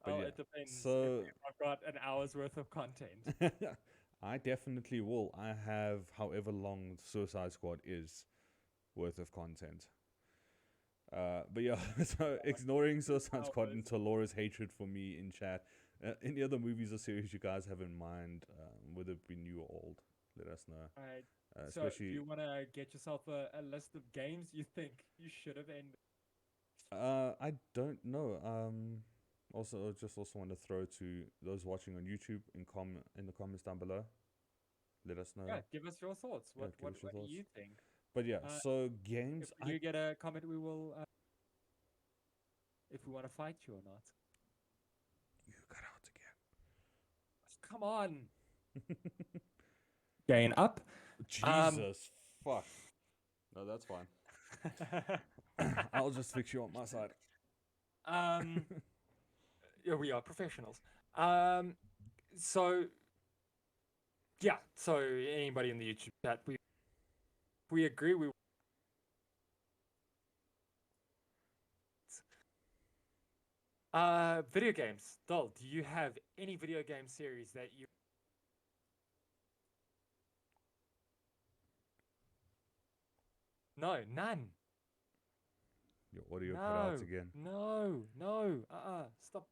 But Oh, yeah, it depends so if I've got an hour's worth of content. I definitely will. I have however long Suicide Squad is worth of content. But yeah, so ignoring Suicide Squad and Talora's hatred for me in chat. Any other movies or series you guys have in mind, whether it be new or old, let us know. Alright. So, do Especially, you want to get yourself a list of games you think you should have ended? I don't know. Also, just want to throw to those watching on YouTube in the comments down below. Let us know. Yeah, give us your thoughts. Yeah, give us your What do thoughts. you think? But yeah, Uh, so if games, we do get a comment, we will. If we want to fight you or not. you got out Come on. Gain up. again. Jesus, fuck. No, that's fine. I'll just fix you on my side. Yeah, we are professionals. So yeah, so anybody in the YouTube chat, we agree. Video games. Dol, do you have any video game series that you? No, none. Your audio cut out No, again. no. Stop.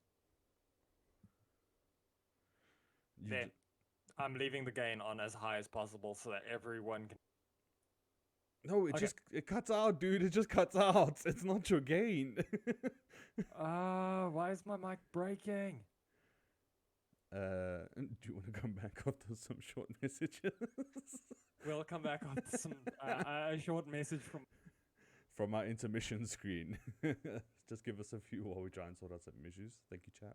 You There. I'm leaving the gain on as high as possible so that everyone can. No, it Okay. just it cuts out, dude. It just cuts out. It's not your gain. Why is my mic breaking? Do you want to come back after some short messages? We'll come back after some a short message From our intermission screen. Just give us a few while we try and sort out some issues. Thank you, chat.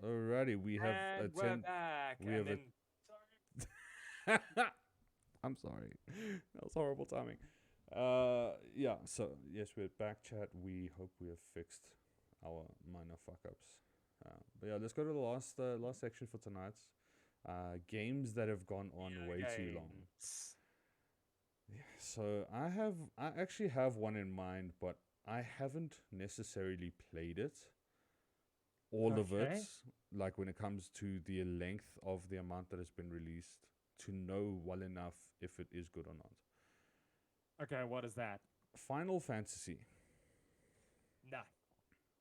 Alrighty, we have a And we're 10. back. We And have then, I'm sorry. That was horrible timing. Yeah, so yes, we're back, chat. We hope we have fixed our minor fuck ups. But yeah, let's go to the last section for tonight. Games that have gone on way too long. games. So I actually have one in mind, but I haven't necessarily played it. All of it, Okay. like when it comes to the length of the amount that has been released, to know well enough if it is good or not. Okay, what is that? Final Fantasy. No.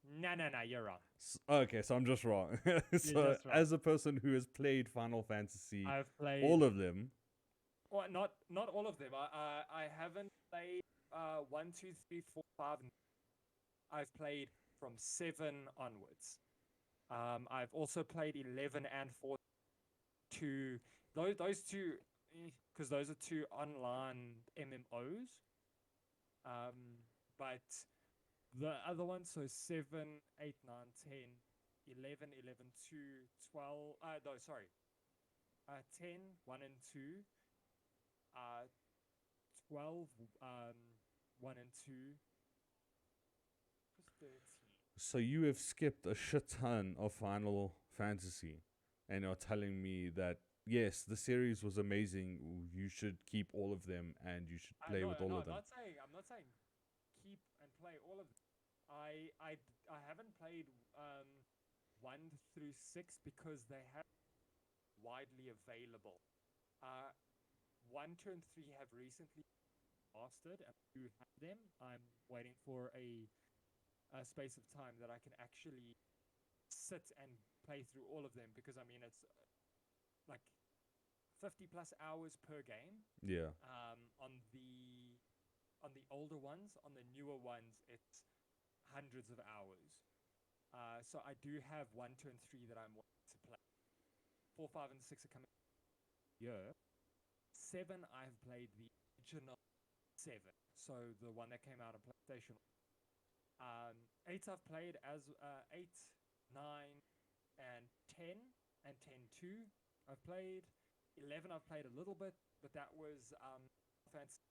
No, you're wrong. Okay, so I'm just wrong. So, just wrong. as a person who has played Final Fantasy, I've played all of them, well, not all of them. I haven't played 1, 2, 3, 4, 5. I've played from 7 onwards. I've also played 11 and 4. Those two, because those are two online MMOs. But the other ones, so 7, 8, 9, 10, 11, 11, 2, 12. No, sorry. 10, 1 and 2. 12, 1 and 2. Just 13. so you have skipped a shit ton of Final Fantasy, and are telling me that yes, the series was amazing. You should keep all of them, and you should play with all of them. I'm not saying keep and play all of them. I haven't played 1 through 6 because they have widely available. 1, 2, and 3 have recently mastered, and I do have them. I'm waiting for a space of time that I can actually sit and play through all of them, because I mean it's like 50 plus hours per game. Yeah. On the older ones, on the newer ones, it's hundreds of hours. So I do have 1, 2, and 3 that I'm wanting to play. 4, 5, and 6 are coming here. 7, I've played the original 7, so the one that came out on PlayStation. 8 I've played as 8, 9, and 10, and 10-2 I've played. 11 I've played a little bit, but that was Fantasy.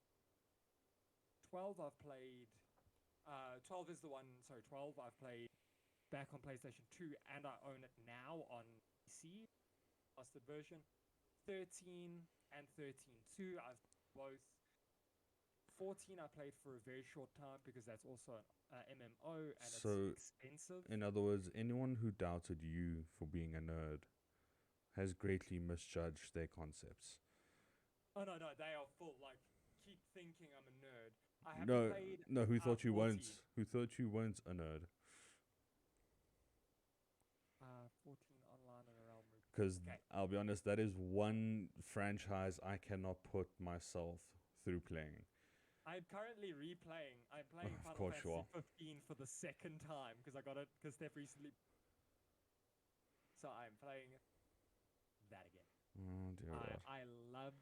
12 I've played. 12 is the one. Sorry, 12 I've played back on PlayStation 2, and I own it now on PC, mastered version. 13 and 13-2 I've both. 14 I played for a very short time because that's also an MMO, and So, it's expensive. in other words, anyone who doubted you for being a nerd has greatly misjudged their concepts. Oh no, they are full. Like, keep thinking I'm a nerd. I haven't played. No, who thought you 14. weren't? Who thought you weren't a nerd? 14 online and around. Because Okay. I'll be honest, that is one franchise I cannot put myself through playing. I'm currently replaying. I'm playing Of Final course you Fantasy are. 15 for the second time because I got it because Steph recently. So I'm playing that again. Oh dear God. I love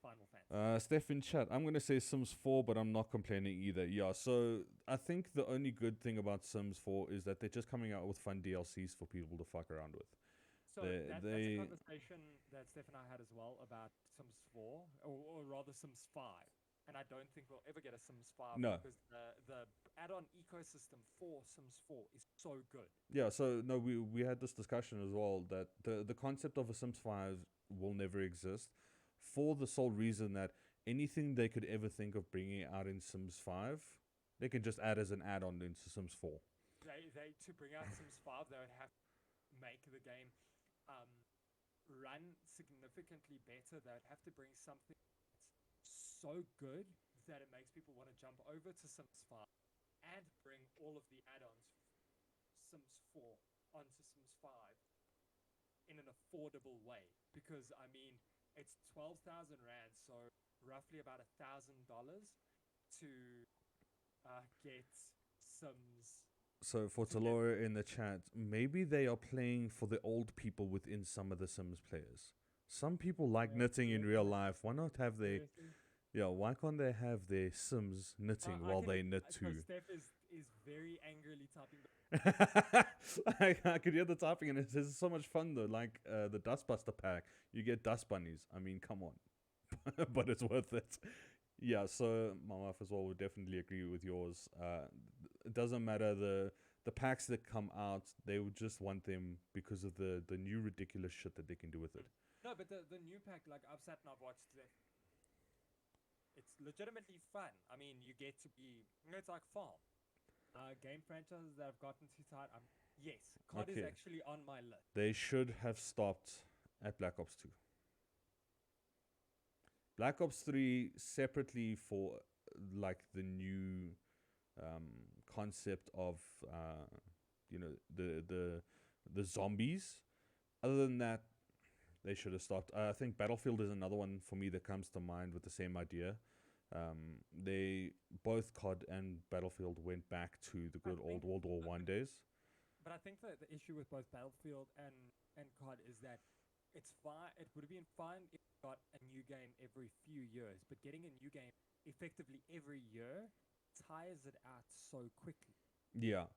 Final Fantasy. Steph in chat, I'm gonna say Sims 4, but I'm not complaining either. Yeah, so I think the only good thing about Sims 4 is that they're just coming out with fun DLCs for people to fuck around with. So that's a conversation that Steph and I had as well about Sims 4, or rather Sims 5. And I don't think we'll ever get a Sims 5 No. because the add-on ecosystem for Sims 4 is so good. Yeah, so no, we had this discussion as well that the concept of a Sims 5 will never exist, for the sole reason that anything they could ever think of bringing out in Sims 5, they can just add as an add-on into Sims 4. They to bring out Sims 5, they would have to make the game run significantly better. They would have to bring something that's so good that it makes people want to jump over to Sims 5 and bring all of the add-ons Sims 4 onto Sims 5 in an affordable way. Because I mean, it's 12,000 rand, so roughly about $1,000 to get Sims. So for Talora in the chat, maybe they are playing for the old people within some of the Sims players. Some people like knitting in real life. Why not have their... Seriously? Yeah, why can't they have their Sims knitting while they knit so too? Steph is very angrily typing. I could hear the typing, and it's so much fun though. Like the Dustbuster pack, you get dust bunnies. I mean, come on, but it's worth it. Yeah, so my wife as well would definitely agree with yours. It doesn't matter the packs that come out; they would just want them because of the new ridiculous shit that they can do with it. No, but the new pack, like I've sat and I've watched it. It's legitimately fun. I mean, you get to be, it's like farm. Game franchises that I've gotten too tired. Yes, COD is Okay. actually on my list. They should have stopped at Black Ops 2. Black Ops 3 separately for like the new concept of you know the zombies. Other than that, they should have stopped. I think Battlefield is another one for me that comes to mind with the same idea. They both COD and Battlefield went back to the good old World War One days. But I think that the issue with both Battlefield and COD is that it's fine. It would have been fine if you got a new game every few years, but getting a new game effectively every year tires it out so quickly. Yeah.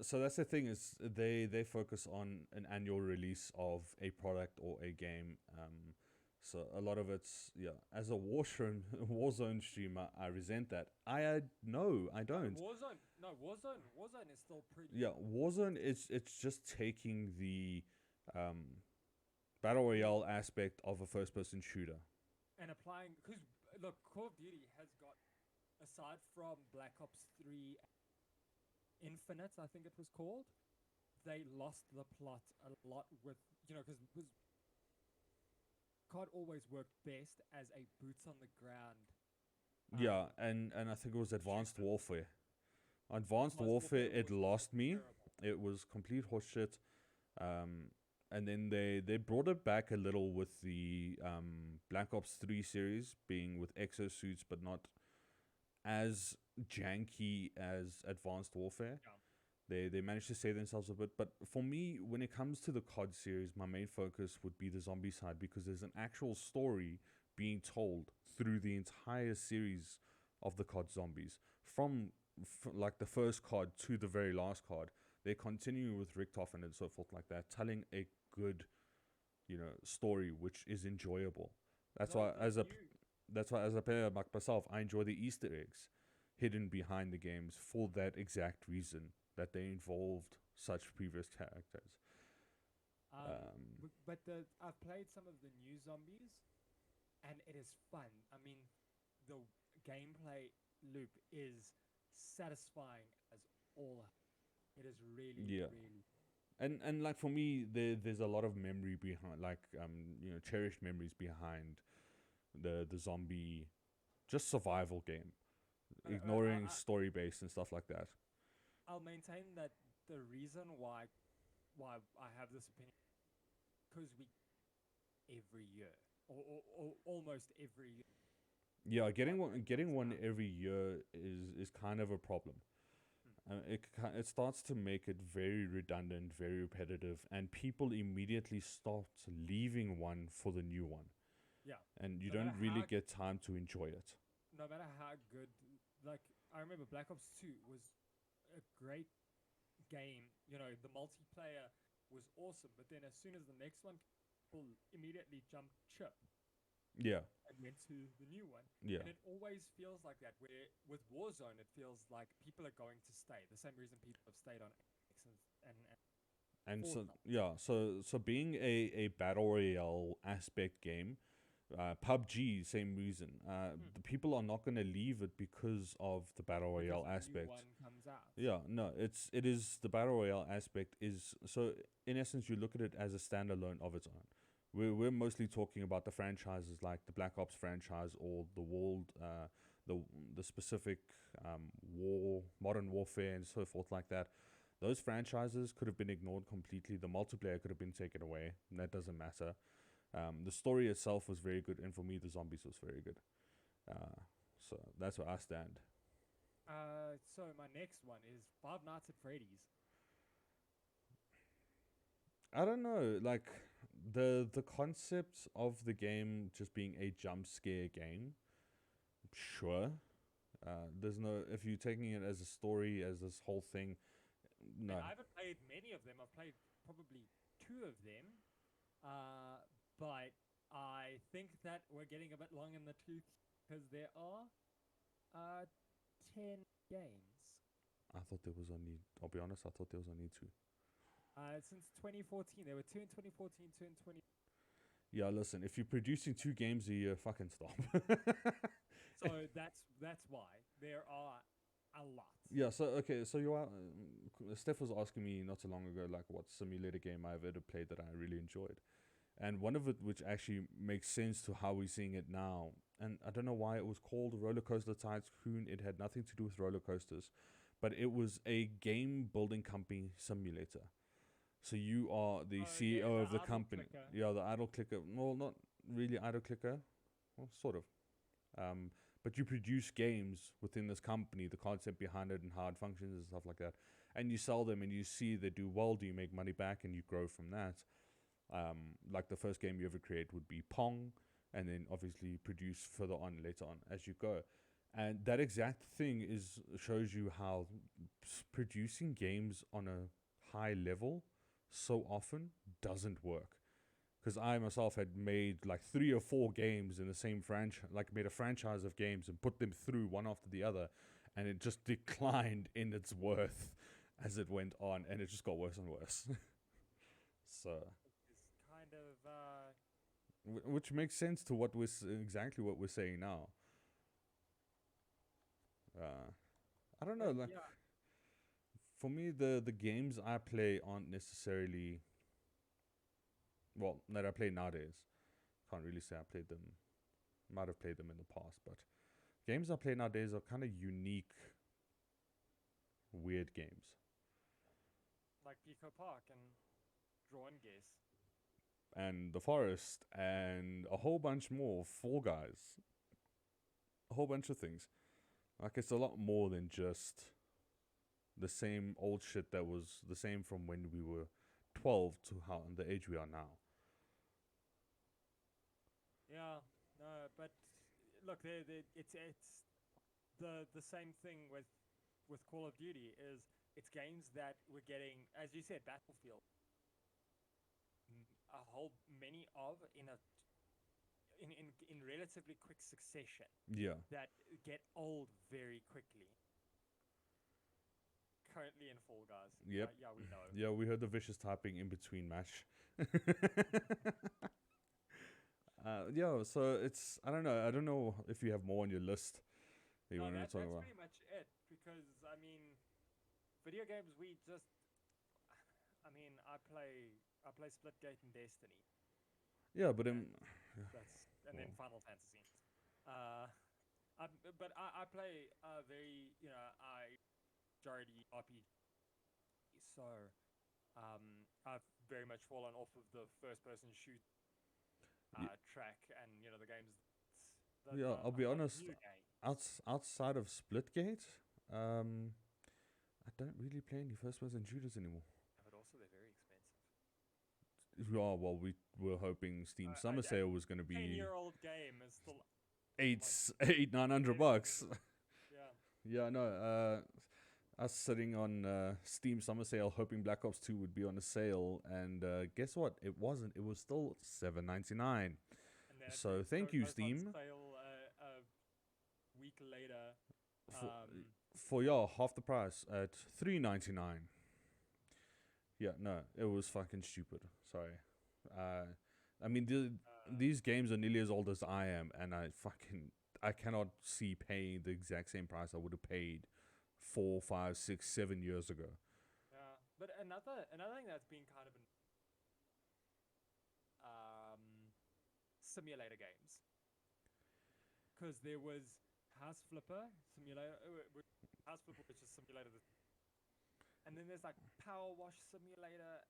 So that's the thing is they focus on an annual release of a product or a game. So a lot of it's As a Warzone streamer, I resent that. No, I don't. Warzone is still pretty. Yeah, Warzone it's just taking the battle royale aspect of a first person shooter. And applying, because look, Call of Duty has got, aside from Black Ops 3 Infinite, I think it was called, they lost the plot a lot with, because COD always worked best as a boots on the ground. Yeah, and I think it was Advanced Warfare. Advanced Warfare, it lost me. Terrible. It was complete horseshit. And then they brought it back a little with the Black Ops 3 series, being with exosuits, but not as janky as Advanced Warfare. Yeah. They managed to save themselves a bit. But for me, when it comes to the COD series, my main focus would be the zombie side because there's an actual story being told through the entire series of the COD zombies. From like the first COD to the very last COD, they continue with Richtofen and so forth like that, telling a good, story which is enjoyable. That's No, why like that's why as a player like myself, I enjoy the Easter eggs hidden behind the games for that exact reason that they involved such previous characters. but I've played some of the new zombies, and it is fun. I mean, the gameplay loop is satisfying as all. It is really, Yeah. really. And like for me, there's a lot of memory behind, like cherished memories behind the zombie, just survival game, ignoring story based and stuff like that. I'll maintain that the reason why I have this opinion, because we every year or almost every year. Yeah, getting one every year is kind of a problem. It starts to make it very redundant, very repetitive, and people immediately start leaving one for the new one, Yeah. and you No don't matter really how get time to enjoy it. no matter how good, like I remember Black Ops 2 was a great game. The multiplayer was awesome, but then as soon as the next one, people immediately jumped ship Yeah, and went to the new one. yeah. And it always feels like that. Where with Warzone, it feels like people are going to stay. The same reason people have stayed on Apex and And so Fortnite. yeah, so being a battle royale aspect game, PUBG same reason. The people are not going to leave it because of the battle Because royale the new aspect. one comes out. Yeah, no, it is the battle royale aspect is so in essence you look at it as a standalone of its own. We're mostly talking about the franchises like the Black Ops franchise or the world the specific modern warfare and so forth like that. Those franchises could have been ignored completely. The multiplayer could have been taken away. And that doesn't matter. The story itself was very good, and for me, the zombies was very good. So that's where I stand. So my next one is Five Nights at Freddy's. I don't know, like the concept of the game just being a jump scare game. Sure, there's no if you're taking it as a story as this whole thing. mean, No. I haven't played many of them. I've played probably 2 of them. But I think that we're getting a bit long in the tooth because there are 10 games. I thought there was only. I'll be honest. I thought there was only 2. Since 2014, there were 2 in 2014, 2 in 20. Yeah, listen. If you're producing 2 games a year, fucking stop. So that's why there are a lot. Yeah. So okay. So you are. Steph was asking me not so long ago, like, what simulator game I've ever played that I really enjoyed, and one of it which actually makes sense to how we're seeing it now. And I don't know why it was called Roller Coaster Tycoon. It had nothing to do with roller coasters, but it was a game building company simulator. So you are the CEO Yeah, of the idle company. clicker. Yeah, the idle clicker. Well, not really idle clicker. Well, sort of. But you produce games within this company, the concept behind it and how it functions and stuff like that. And you sell them and you see they do well. Do you make money back and you grow from that? Like the first game you ever create would be Pong, and then obviously produce further on later on as you go. And that exact thing is shows you how producing games on a high level so often doesn't work. Because I myself had made like 3 or 4 games in the same franchise, like made a franchise of games and put them through one after the other, and it just declined in its worth as it went on, and it just got worse and worse. So, It's kind of which makes sense to what exactly what we're saying now. I don't know, like yeah. for me, the games I play aren't necessarily well that I play nowadays. Can't really say I played them. Might have played them in the past, but games I play nowadays are kind of unique, weird games. Like Pico Park and Draw and Guess. And The Forest, and a whole bunch more. Fall Guys, a whole bunch of things. Like it's a lot more than just the same old shit that was the same from when we were 12 to how the age we are now. Yeah, no, but look, it's the same thing with Call of Duty is it's games that we're getting, as you said, Battlefield, a whole many of in relatively quick succession Yeah. that get old very quickly. Currently in Fall Guys. Yep. Yeah, we know. Yeah, we heard the vicious typing in between match. Yeah, so it's I don't know. I don't know if you have more on your list that you No, want to that's talk about. pretty much it. Because I mean, video games I mean, I play Splitgate and Destiny. Yeah, but And and then well, Final Fantasy. Uh, but I play very I majority RPG. So I've very much fallen off of the first person shoot y- track, and the games yeah, I'll the be hot honest. new game. Outside of Splitgate, I don't really play any first-person shooters anymore. But also they're very expensive. Yeah, well, we were hoping Steam Summer A Sale was going to be 10-year-old game is still eight, like eight, $900. yeah. Yeah, no. Us sitting on Steam Summer Sale, hoping Black Ops 2 would be on a sale, and guess what? It wasn't. It was still $7.99. And then So thank you, goes on Steam, sale a week later. for for half the price at $3.99. Yeah, no, it was fucking stupid. Sorry. I mean, these games are nearly as old as I am, and I cannot see paying the exact same price I would have paid 4, 5, 6, 7 years ago. Yeah, but another thing that's been kind of simulator games, because there was House Flipper simulator, House Flipper which is simulator, and then there's like Power Wash Simulator,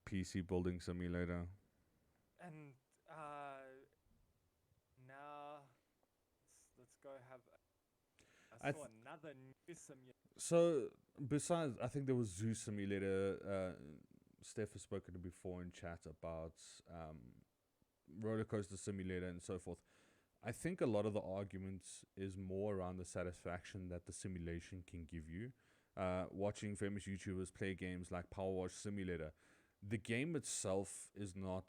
PC building simulator. and now let's go have. I I saw th- another new simulator. So besides, I think there was Zoo Simulator. Steph has spoken to before in chat about Roller Coaster Simulator and so forth. I think a lot of the arguments is more around the satisfaction that the simulation can give you, watching famous YouTubers play games like Power Wash Simulator. The game itself is not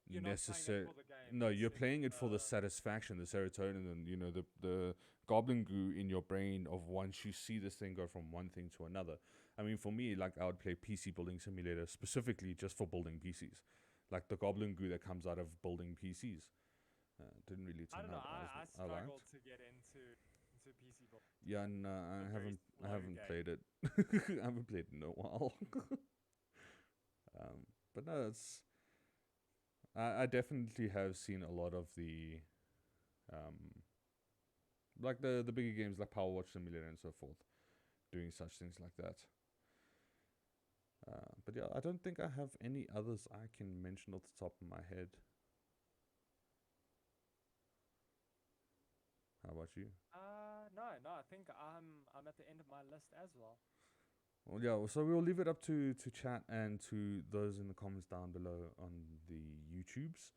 You're not playing it necessary. for the game. No, it's- you're it's, playing it for the uh, satisfaction, the serotonin, and the goblin goo in your brain of once you see this thing go from one thing to another. I mean, for me, like I would play PC Building Simulator specifically just for building PCs, like the goblin goo that comes out of building PCs. Didn't really I turn don't know. out I as I liked. struggled to get into PC build. Yeah, no, a I very haven't. I slow haven't game. played it. I haven't played it in a while. But no, it's. I definitely have seen a lot of the, like the bigger games like Power Watch Simulator and so forth, doing such things like that. But yeah, I don't think I have any others I can mention off the top of my head. How about you? No. I think I'm at the end of my list as well. Well, yeah. So we'll leave it up to chat and to those in the comments down below on the YouTubes.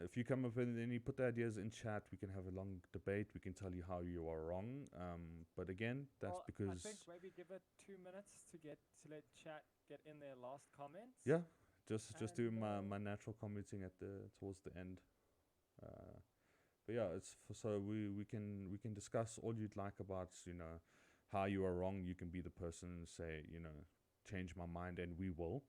If you come up with any, put the ideas in chat. We can have a long debate. We can tell you how you are wrong. But again, that's Well, because I think maybe give it 2 minutes to let chat get in their last comments. yeah, just do And, my natural commenting at the towards the end. But yeah, it's so we can discuss all you'd like about how you are wrong. You can be the person and say change my mind, and we will,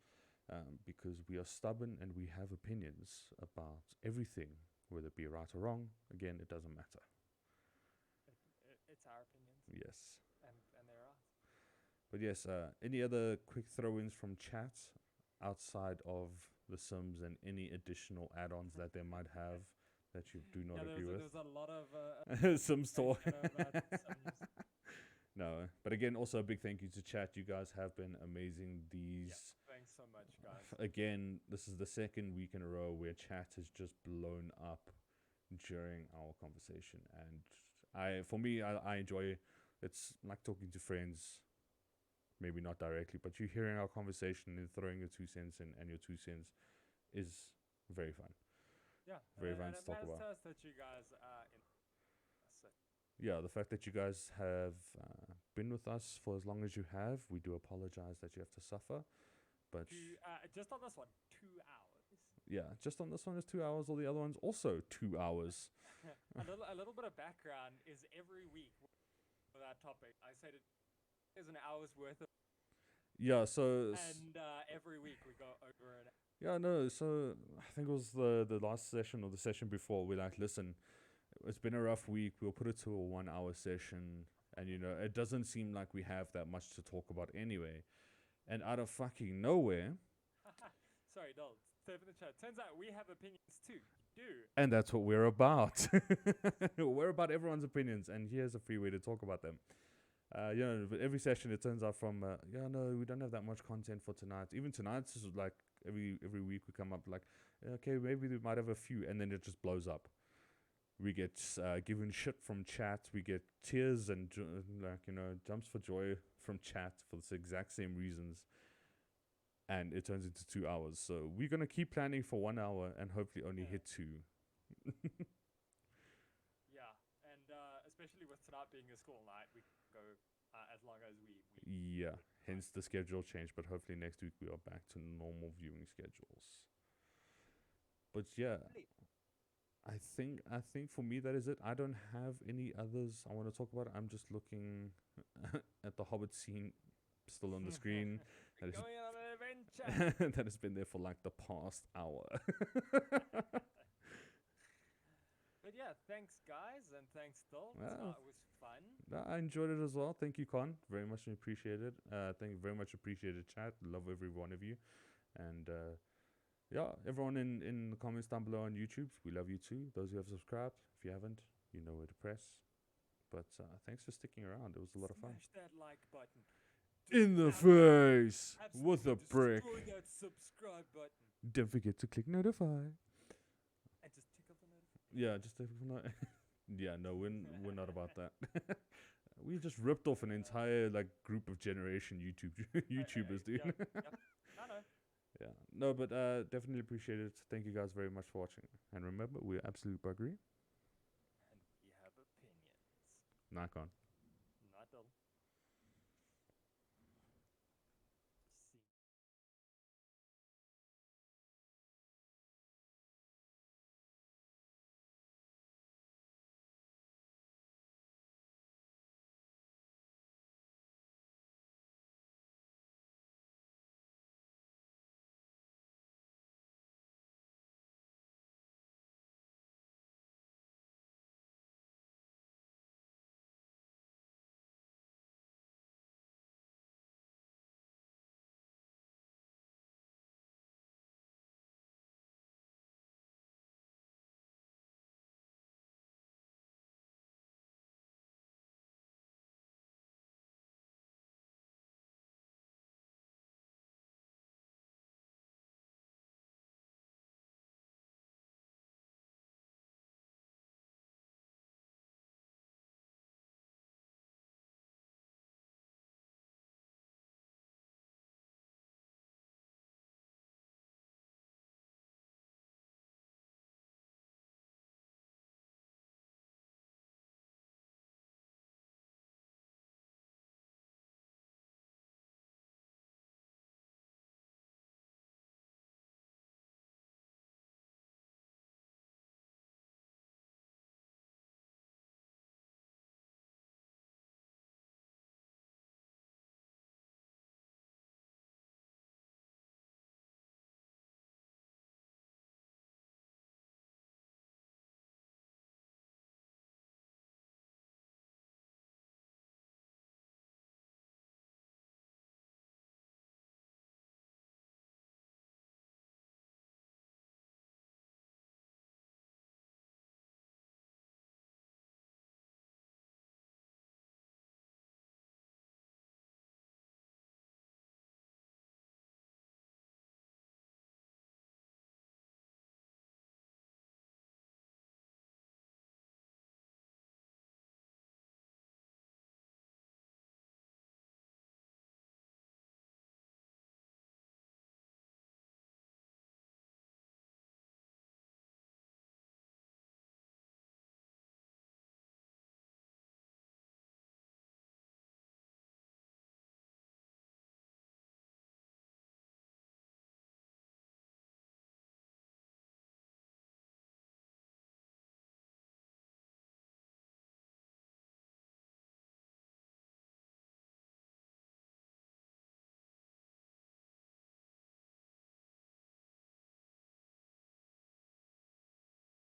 because we are stubborn and we have opinions about everything, whether it be right or wrong. Again, it doesn't matter. It's our opinions, Yes. and they're ours. But yes, any other quick throw-ins from chat outside of the Sims and any additional add-ons that they might have that you do not agree with? There's a lot of Sims talk. about Sims. No, but again, also a big thank you to chat. You guys have been amazing. Yeah, thanks so much, guys. Again, this is the second week in a row where chat has just blown up during our conversation, and for me, I enjoy. It's like talking to friends. Maybe not directly, but you hearing our conversation and throwing your 2 cents in, and your 2 cents is very fun. Yeah, Very and fun it to talk matters about. to us that you guys are in. So, Yeah, the fact that you guys have been with us for as long as you have, we do apologize that you have to suffer. But just on this one, 2 hours. yeah, just on this one is 2 hours, all the other ones also 2 hours. a little bit of background is every week for that topic. I said it is an hour's worth of, Yeah, so and every week we go over an. yeah, no, so I think it was the last session or the session before. We're like, listen, it's been a rough week. We'll put it to a 1 hour session, and it doesn't seem like we have that much to talk about anyway. And out of fucking nowhere, Sorry, Dol. Type in the chat. Turns out we have opinions too. You do. and that's what we're about. We're about everyone's opinions, and here's a free way to talk about them. But every session it turns out from no, we don't have that much content for tonight. Even tonight is like every week we come up like, okay, maybe we might have a few, and then it just blows up. We get given shit from chat. We get tears and jumps for joy from chat for the exact same reasons, and it turns into 2 hours. So we're gonna keep planning for 1 hour and hopefully only hit 2. Yeah, and especially with tonight being a school night, we can go as long as we. Yeah, hence the schedule change. But hopefully next week we are back to normal viewing schedules. But yeah, I think for me that is it. I don't have any others I want to talk about. I'm just looking at the Hobbit scene still on the screen. That is Going on an adventure. that has been there for like the past hour. But yeah, thanks guys, and thanks Dol. Wow. It was fun. I enjoyed it as well. Thank you, Con. Very much appreciated. Thank you very much appreciated, chat. Love every one of you. And yeah, everyone in the comments down below on YouTube, we love you too. Those who have subscribed, if you haven't, you know where to press. But thanks for sticking around. It was a lot of fun. Smash that like button. In the face with a Absolutely brick. destroy that subscribe button. Don't forget to click notify. And just tickle the notification. Yeah, just yeah, no, we're not about that. We just ripped off an entire group of generation YouTubers, dude. Yep. I know. Yeah, no, but definitely appreciate it. Thank you guys very much for watching. And remember, we're absolute buggery. And we have opinions. Nikon.